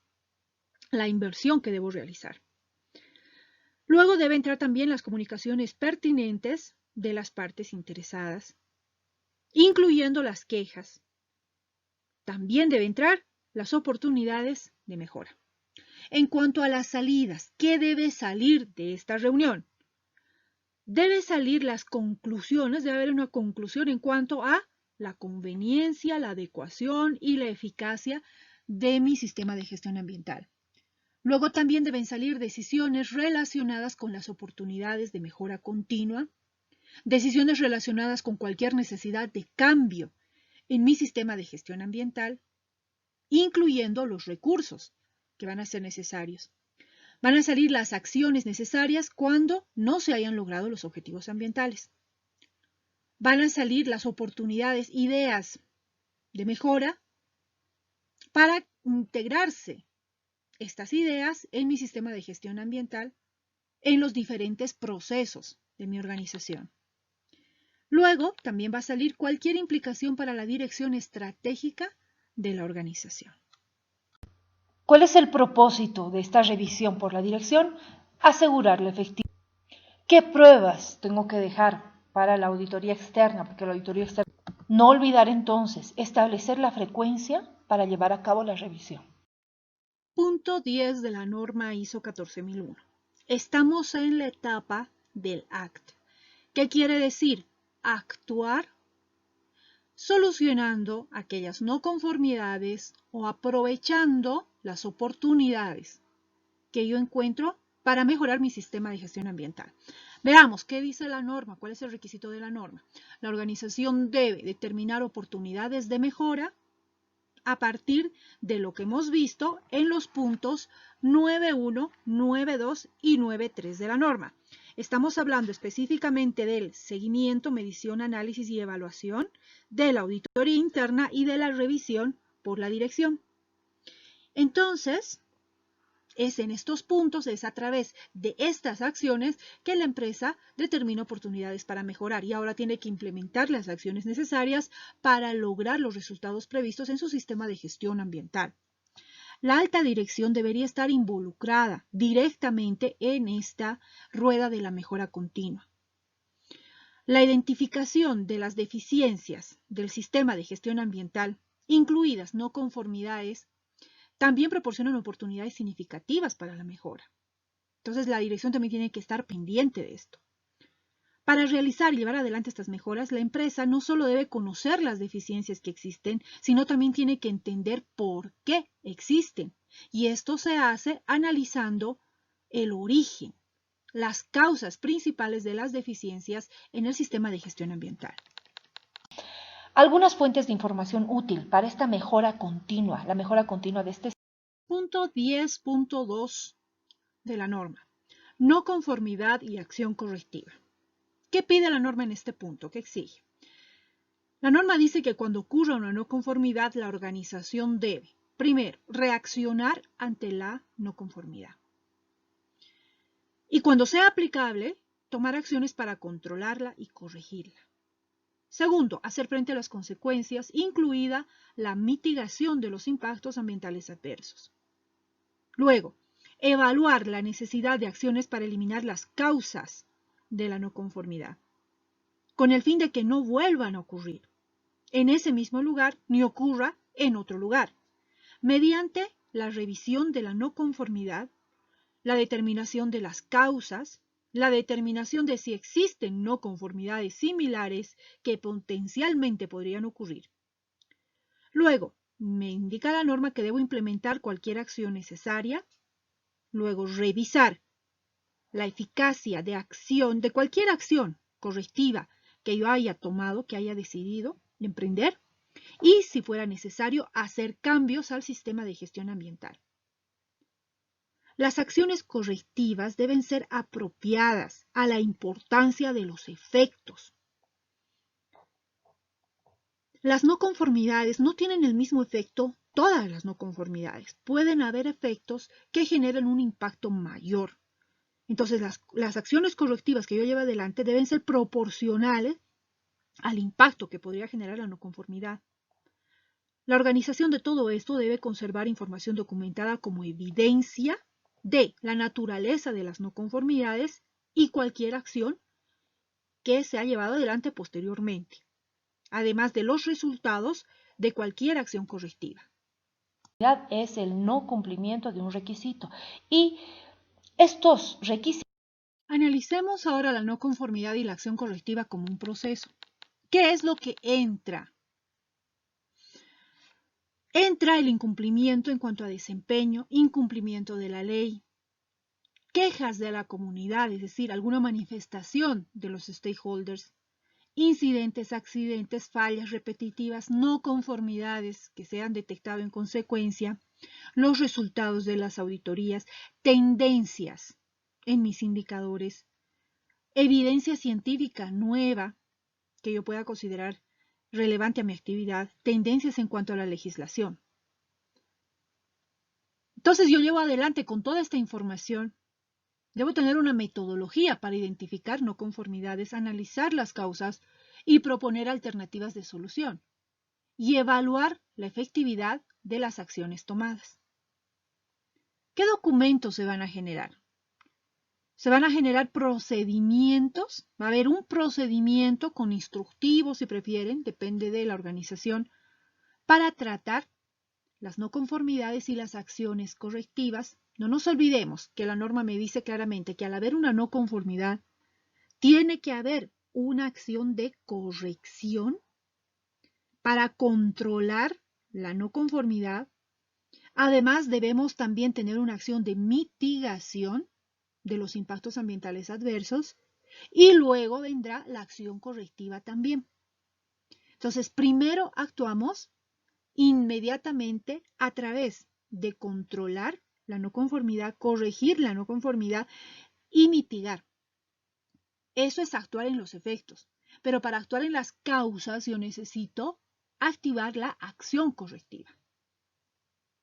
la inversión que debo realizar. Luego debe entrar también las comunicaciones pertinentes de las partes interesadas, incluyendo las quejas. También debe entrar las oportunidades de mejora. En cuanto a las salidas, ¿qué debe salir de esta reunión? Debe salir las conclusiones, debe haber una conclusión en cuanto a la conveniencia, la adecuación y la eficacia de mi sistema de gestión ambiental. Luego también deben salir decisiones relacionadas con las oportunidades de mejora continua, decisiones relacionadas con cualquier necesidad de cambio en mi sistema de gestión ambiental, incluyendo los recursos que van a ser necesarios. Van a salir las acciones necesarias cuando no se hayan logrado los objetivos ambientales. Van a salir las oportunidades, ideas de mejora para integrarse estas ideas en mi sistema de gestión ambiental en los diferentes procesos de mi organización. Luego, también va a salir cualquier implicación para la dirección estratégica de la organización. ¿Cuál es el propósito de esta revisión por la dirección? Asegurar la efectividad. ¿Qué pruebas tengo que dejar para la auditoría externa? Porque la auditoría externa... No olvidar entonces establecer la frecuencia para llevar a cabo la revisión. Punto 10 de la norma ISO 14001. Estamos en la etapa del ACT. ¿Qué quiere decir? Actuar solucionando aquellas no conformidades o aprovechando las oportunidades que yo encuentro para mejorar mi sistema de gestión ambiental. Veamos, ¿qué dice la norma? ¿Cuál es el requisito de la norma? La organización debe determinar oportunidades de mejora a partir de lo que hemos visto en los puntos 9.1, 9.2 y 9.3 de la norma. Estamos hablando específicamente del seguimiento, medición, análisis y evaluación, de la auditoría interna y de la revisión por la dirección. Entonces, es en estos puntos, es a través de estas acciones que la empresa determina oportunidades para mejorar y ahora tiene que implementar las acciones necesarias para lograr los resultados previstos en su sistema de gestión ambiental. La alta dirección debería estar involucrada directamente en esta rueda de la mejora continua. La identificación de las deficiencias del sistema de gestión ambiental, incluidas no conformidades, también proporcionan oportunidades significativas para la mejora. Entonces, la dirección también tiene que estar pendiente de esto. Para realizar y llevar adelante estas mejoras, la empresa no solo debe conocer las deficiencias que existen, sino también tiene que entender por qué existen. Y esto se hace analizando el origen, las causas principales de las deficiencias en el sistema de gestión ambiental. Algunas fuentes de información útil para esta mejora continua, la mejora continua de este... Punto 10.2 de la norma. No conformidad y acción correctiva. ¿Qué pide la norma en este punto? ¿Qué exige? La norma dice que cuando ocurra una no conformidad, la organización debe, primero, reaccionar ante la no conformidad. Y cuando sea aplicable, tomar acciones para controlarla y corregirla. Segundo, hacer frente a las consecuencias, incluida la mitigación de los impactos ambientales adversos. Luego, evaluar la necesidad de acciones para eliminar las causas de la no conformidad, con el fin de que no vuelvan a ocurrir en ese mismo lugar ni ocurra en otro lugar, mediante la revisión de la no conformidad, la determinación de las causas, la determinación de si existen no conformidades similares que potencialmente podrían ocurrir. Luego, me indica la norma que debo implementar cualquier acción necesaria. Luego, revisar la eficacia de acción, de cualquier acción correctiva que yo haya tomado, que haya decidido emprender, y, si fuera necesario, hacer cambios al sistema de gestión ambiental. Las acciones correctivas deben ser apropiadas a la importancia de los efectos. Las no conformidades no tienen el mismo efecto, todas las no conformidades. Pueden haber efectos que generen un impacto mayor. Entonces, las acciones correctivas que yo lleve adelante deben ser proporcionales al impacto que podría generar la no conformidad. La organización de todo esto debe conservar información documentada como evidencia de la naturaleza de las no conformidades y cualquier acción que se ha llevado adelante posteriormente, además de los resultados de cualquier acción correctiva. Es el no cumplimiento de un requisito y estos requisitos. Analicemos ahora la no conformidad y la acción correctiva como un proceso. ¿Qué es lo que entra? Entra el incumplimiento en cuanto a desempeño, incumplimiento de la ley, quejas de la comunidad, es decir, alguna manifestación de los stakeholders, incidentes, accidentes, fallas repetitivas, no conformidades que se han detectado en consecuencia, los resultados de las auditorías, tendencias en mis indicadores, evidencia científica nueva que yo pueda considerar relevante a mi actividad, tendencias en cuanto a la legislación. Entonces yo llevo adelante con toda esta información. Debo tener una metodología para identificar no conformidades, analizar las causas y proponer alternativas de solución y evaluar la efectividad de las acciones tomadas. ¿Qué documentos se van a generar? Se van a generar procedimientos, va a haber un procedimiento con instructivos si prefieren, depende de la organización, para tratar las no conformidades y las acciones correctivas. No nos olvidemos que la norma me dice claramente que al haber una no conformidad, tiene que haber una acción de corrección para controlar la no conformidad. Además, debemos también tener una acción de mitigación de los impactos ambientales adversos y luego vendrá la acción correctiva también. Entonces, primero actuamos inmediatamente a través de controlar la no conformidad, corregir la no conformidad y mitigar. Eso es actuar en los efectos. Pero para actuar en las causas yo necesito activar la acción correctiva.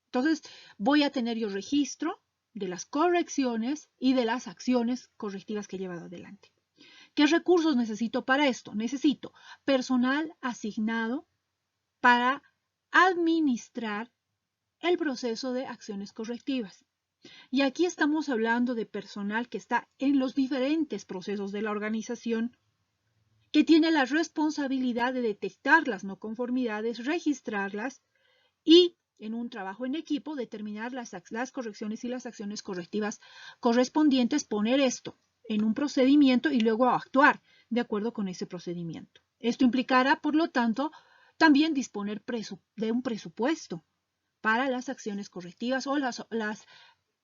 Entonces voy a tener yo registro de las correcciones y de las acciones correctivas que he llevado adelante. ¿Qué recursos necesito para esto? Necesito personal asignado para administrar el proceso de acciones correctivas. Y aquí estamos hablando de personal que está en los diferentes procesos de la organización, que tiene la responsabilidad de detectar las no conformidades, registrarlas y, en un trabajo en equipo, determinar las correcciones y las acciones correctivas correspondientes, poner esto en un procedimiento y luego actuar de acuerdo con ese procedimiento. Esto implicará, por lo tanto, también disponer de un presupuesto para las acciones correctivas o las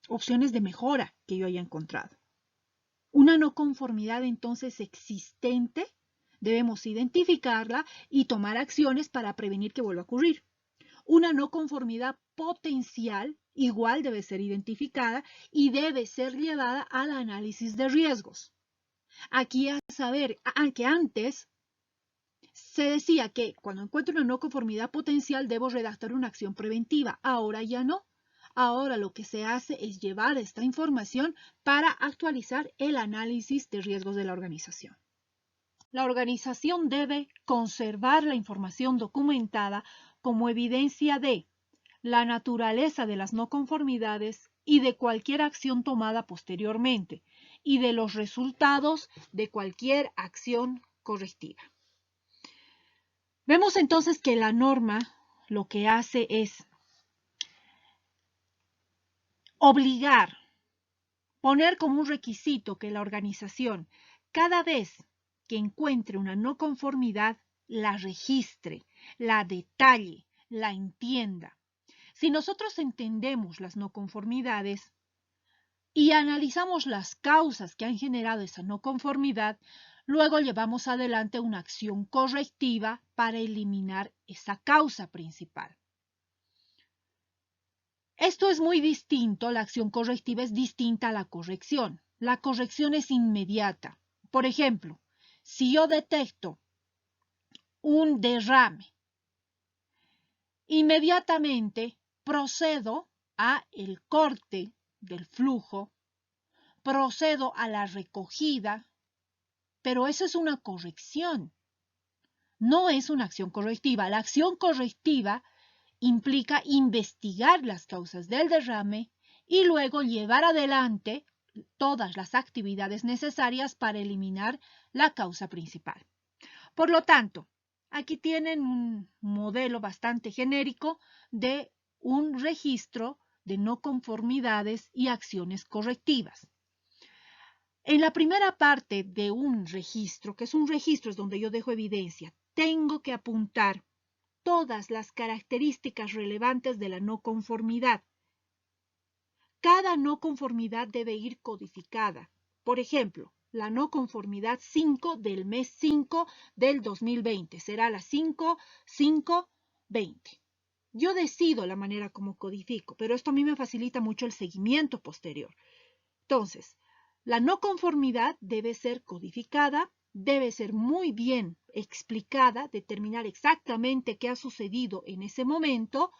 opciones de mejora que yo haya encontrado. Una no conformidad entonces existente, debemos identificarla y tomar acciones para prevenir que vuelva a ocurrir. Una no conformidad potencial igual debe ser identificada y debe ser llevada al análisis de riesgos. Aquí a saber que antes Se decía que cuando encuentro una no conformidad potencial debo redactar una acción preventiva. Ahora ya no. Ahora lo que se hace es llevar esta información para actualizar el análisis de riesgos de la organización. La organización debe conservar la información documentada como evidencia de la naturaleza de las no conformidades y de cualquier acción tomada posteriormente y de los resultados de cualquier acción correctiva. Vemos entonces que la norma lo que hace es obligar, poner como un requisito que la organización, cada vez que encuentre una no conformidad, la registre, la detalle, la entienda. Si nosotros entendemos las no conformidades y analizamos las causas que han generado esa no conformidad, luego llevamos adelante una acción correctiva para eliminar esa causa principal. Esto es muy distinto, la acción correctiva es distinta a la corrección. La corrección es inmediata. Por ejemplo, si yo detecto un derrame, inmediatamente procedo a el corte del flujo, procedo a la recogida, pero eso es una corrección, no es una acción correctiva. La acción correctiva implica investigar las causas del derrame y luego llevar adelante todas las actividades necesarias para eliminar la causa principal. Por lo tanto, aquí tienen un modelo bastante genérico de un registro de no conformidades y acciones correctivas. En la primera parte de un registro, que es un registro, es donde yo dejo evidencia, tengo que apuntar todas las características relevantes de la no conformidad. Cada no conformidad debe ir codificada. Por ejemplo, la no conformidad 5 del mes 5 del 2020 será la 5-5-20. Yo decido la manera como codifico, pero esto a mí me facilita mucho el seguimiento posterior. Entonces, la no conformidad debe ser codificada, debe ser muy bien explicada, determinar exactamente qué ha sucedido en ese momento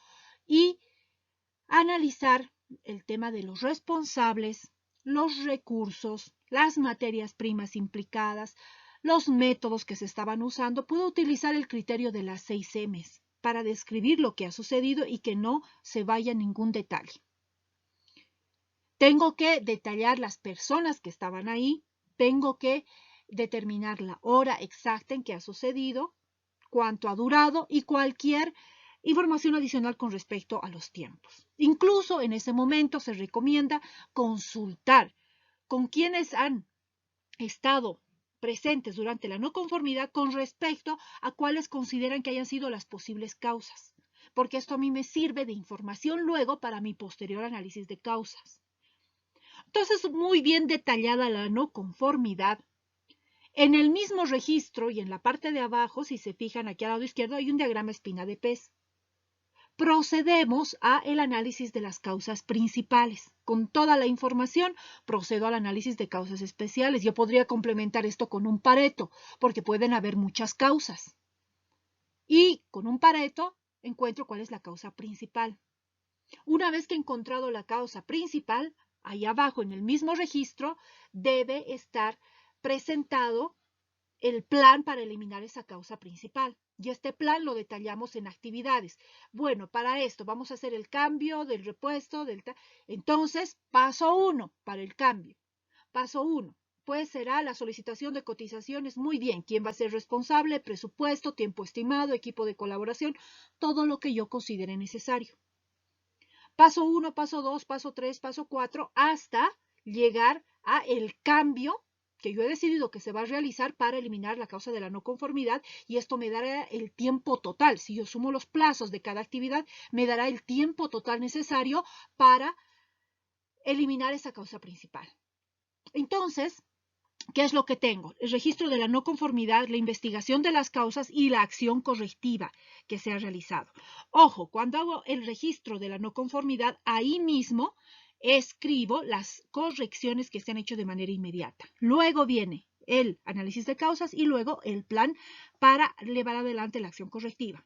y analizar el tema de los responsables, los recursos, las materias primas implicadas, los métodos que se estaban usando. Puedo utilizar el criterio de las 6 M's para describir lo que ha sucedido y que no se vaya ningún detalle. Tengo que detallar las personas que estaban ahí, tengo que determinar la hora exacta en que ha sucedido, cuánto ha durado y cualquier información adicional con respecto a los tiempos. Incluso en ese momento se recomienda consultar con quienes han estado presentes durante la no conformidad con respecto a cuáles consideran que hayan sido las posibles causas, porque esto a mí me sirve de información luego para mi posterior análisis de causas. Entonces, muy bien detallada la no conformidad. En el mismo registro y en la parte de abajo, si se fijan aquí al lado izquierdo, hay un diagrama espina de pez. Procedemos a el análisis de las causas principales. Con toda la información, procedo al análisis de causas especiales. Yo podría complementar esto con un Pareto, porque pueden haber muchas causas. Y con un Pareto encuentro cuál es la causa principal. Una vez que he encontrado la causa principal, ahí abajo en el mismo registro debe estar presentado el plan para eliminar esa causa principal. Y este plan lo detallamos en actividades. Bueno, para esto vamos a hacer el cambio del repuesto. Entonces, paso 1 para el cambio. Paso 1. Pues será la solicitación de cotizaciones. Muy bien, ¿quién va a ser responsable? Presupuesto, tiempo estimado, equipo de colaboración, todo lo que yo considere necesario. Paso 1, paso 2, paso 3, paso 4, hasta llegar a el cambio que yo he decidido que se va a realizar para eliminar la causa de la no conformidad, y esto me dará el tiempo total. Si yo sumo los plazos de cada actividad, me dará el tiempo total necesario para eliminar esa causa principal. Entonces, ¿qué es lo que tengo? El registro de la no conformidad, la investigación de las causas y la acción correctiva que se ha realizado. Ojo, cuando hago el registro de la no conformidad, ahí mismo escribo las correcciones que se han hecho de manera inmediata. Luego viene el análisis de causas y luego el plan para llevar adelante la acción correctiva.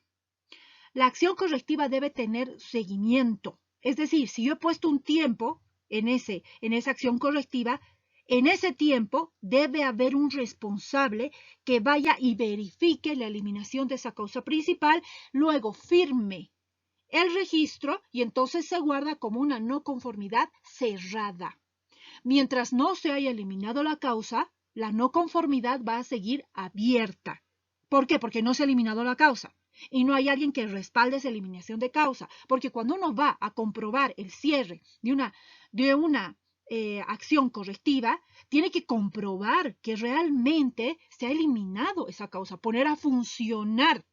La acción correctiva debe tener seguimiento. Es decir, si yo he puesto un tiempo en esa acción correctiva, en ese tiempo debe haber un responsable que vaya y verifique la eliminación de esa causa principal, luego firme el registro y entonces se guarda como una no conformidad cerrada. Mientras no se haya eliminado la causa, la no conformidad va a seguir abierta. ¿Por qué? Porque no se ha eliminado la causa y no hay alguien que respalde esa eliminación de causa. Porque cuando uno va a comprobar el cierre de una acción correctiva, tiene que comprobar que realmente se ha eliminado esa causa, poner a funcionar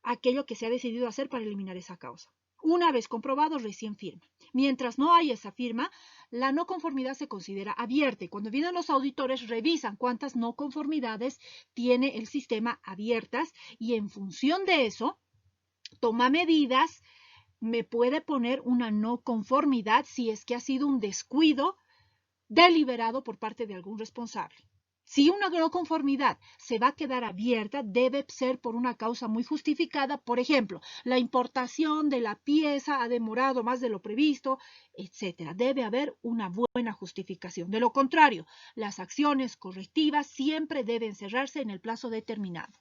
aquello que se ha decidido hacer para eliminar esa causa. Una vez comprobado, recién firma. Mientras no haya esa firma, la no conformidad se considera abierta. Y cuando vienen los auditores, revisan cuántas no conformidades tiene el sistema abiertas y en función de eso, toma medidas, me puede poner una no conformidad si es que ha sido un descuido deliberado por parte de algún responsable. Si una no conformidad se va a quedar abierta, debe ser por una causa muy justificada. Por ejemplo, la importación de la pieza ha demorado más de lo previsto, etc. Debe haber una buena justificación. De lo contrario, las acciones correctivas siempre deben cerrarse en el plazo determinado.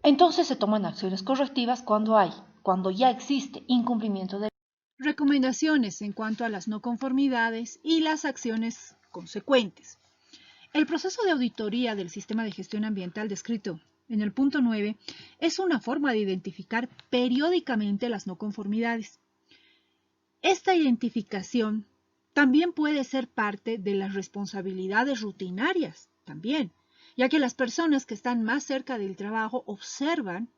Entonces se toman acciones correctivas cuando ya existe incumplimiento de Recomendaciones en cuanto a las no conformidades y las acciones consecuentes. El proceso de auditoría del sistema de gestión ambiental descrito en el punto 9 es una forma de identificar periódicamente las no conformidades. Esta identificación también puede ser parte de las responsabilidades rutinarias, también, ya que las personas que están más cerca del trabajo observan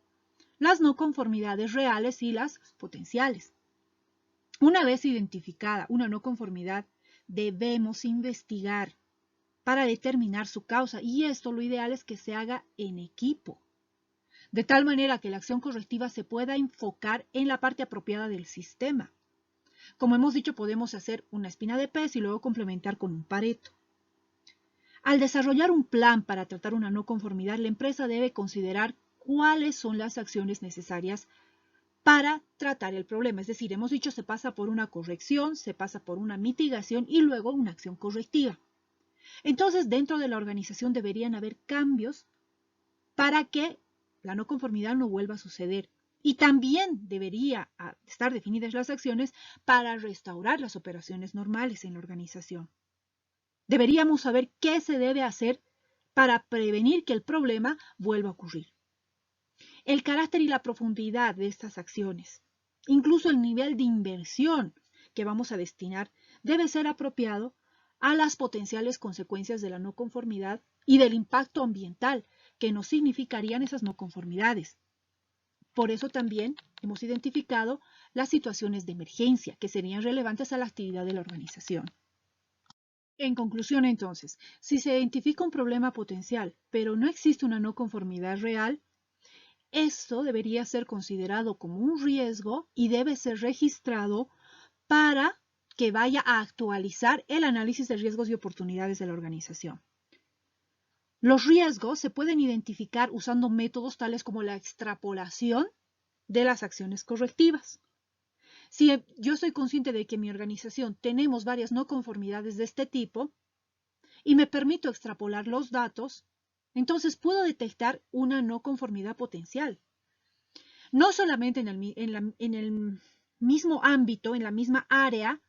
las no conformidades reales y las potenciales. Una vez identificada una no conformidad, debemos investigar para determinar su causa y esto lo ideal es que se haga en equipo, de tal manera que la acción correctiva se pueda enfocar en la parte apropiada del sistema. Como hemos dicho, podemos hacer una espina de pez y luego complementar con un Pareto. Al desarrollar un plan para tratar una no conformidad, la empresa debe considerar cuáles son las acciones necesarias para tratar el problema. Es decir, hemos dicho se pasa por una corrección, se pasa por una mitigación y luego una acción correctiva. Entonces, dentro de la organización deberían haber cambios para que la no conformidad no vuelva a suceder. Y también debería estar definidas las acciones para restaurar las operaciones normales en la organización. Deberíamos saber qué se debe hacer para prevenir que el problema vuelva a ocurrir. El carácter y la profundidad de estas acciones, incluso el nivel de inversión que vamos a destinar, debe ser apropiado a las potenciales consecuencias de la no conformidad y del impacto ambiental que nos significarían esas no conformidades. Por eso también hemos identificado las situaciones de emergencia que serían relevantes a la actividad de la organización. En conclusión, entonces, si se identifica un problema potencial, pero no existe una no conformidad real, esto debería ser considerado como un riesgo y debe ser registrado para que vaya a actualizar el análisis de riesgos y oportunidades de la organización. Los riesgos se pueden identificar usando métodos tales como la extrapolación de las acciones correctivas. Si yo soy consciente de que en mi organización tenemos varias no conformidades de este tipo y me permito extrapolar los datos, entonces puedo detectar una no conformidad potencial. No solamente en el mismo ámbito, en la misma área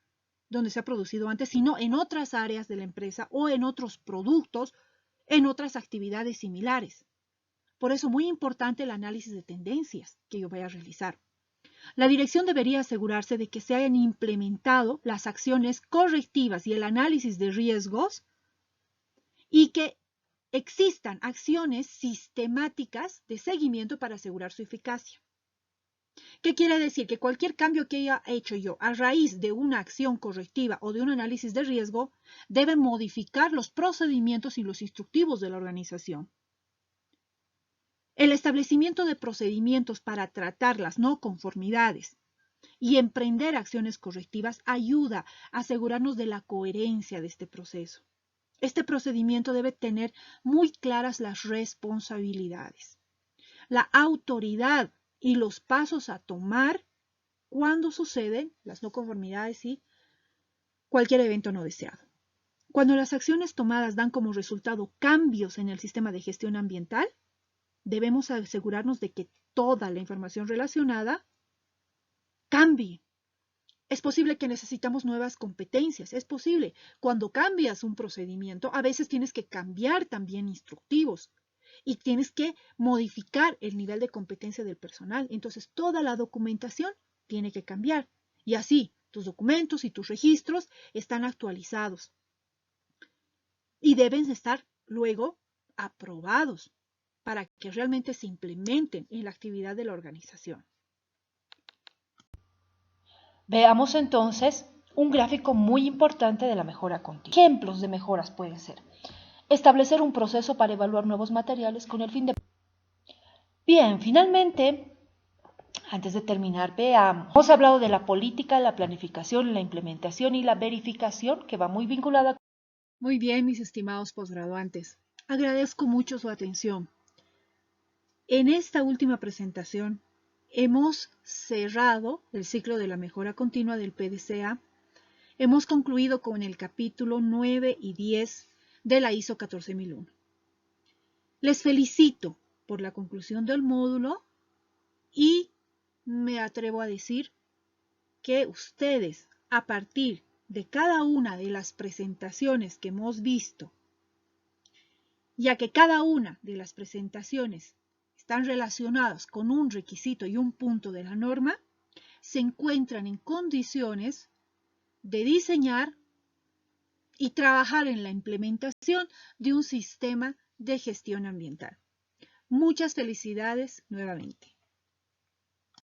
donde se ha producido antes, sino en otras áreas de la empresa o en otros productos, en otras actividades similares. Por eso, muy importante el análisis de tendencias que yo voy a realizar. La dirección debería asegurarse de que se hayan implementado las acciones correctivas y el análisis de riesgos y que existan acciones sistemáticas de seguimiento para asegurar su eficacia. ¿Qué quiere decir? Que cualquier cambio que haya hecho yo a raíz de una acción correctiva o de un análisis de riesgo debe modificar los procedimientos y los instructivos de la organización. El establecimiento de procedimientos para tratar las no conformidades y emprender acciones correctivas ayuda a asegurarnos de la coherencia de este proceso. Este procedimiento debe tener muy claras las responsabilidades, la autoridad y los pasos a tomar cuando suceden las no conformidades y cualquier evento no deseado. Cuando las acciones tomadas dan como resultado cambios en el sistema de gestión ambiental, debemos asegurarnos de que toda la información relacionada cambie. Es posible que necesitamos nuevas competencias, es posible. Cuando cambias un procedimiento, a veces tienes que cambiar también instructivos y tienes que modificar el nivel de competencia del personal. Entonces, toda la documentación tiene que cambiar. Y así, tus documentos y tus registros están actualizados y deben estar luego aprobados para que realmente se implementen en la actividad de la organización. Veamos entonces un gráfico muy importante de la mejora continua. Ejemplos de mejoras pueden ser: establecer un proceso para evaluar nuevos materiales con el fin de... Bien, finalmente, antes de terminar, veamos. Hemos hablado de la política, la planificación, la implementación y la verificación, que va muy vinculada. Muy bien, mis estimados posgraduantes. Agradezco mucho su atención. En esta última presentación hemos cerrado el ciclo de la mejora continua del PDCA. Hemos concluido con el capítulo 9 y 10 de la ISO 14001. Les felicito por la conclusión del módulo y me atrevo a decir que ustedes, a partir de cada una de las presentaciones que hemos visto, ya que cada una de las presentaciones están relacionadas con un requisito y un punto de la norma, se encuentran en condiciones de diseñar y trabajar en la implementación de un sistema de gestión ambiental. Muchas felicidades nuevamente.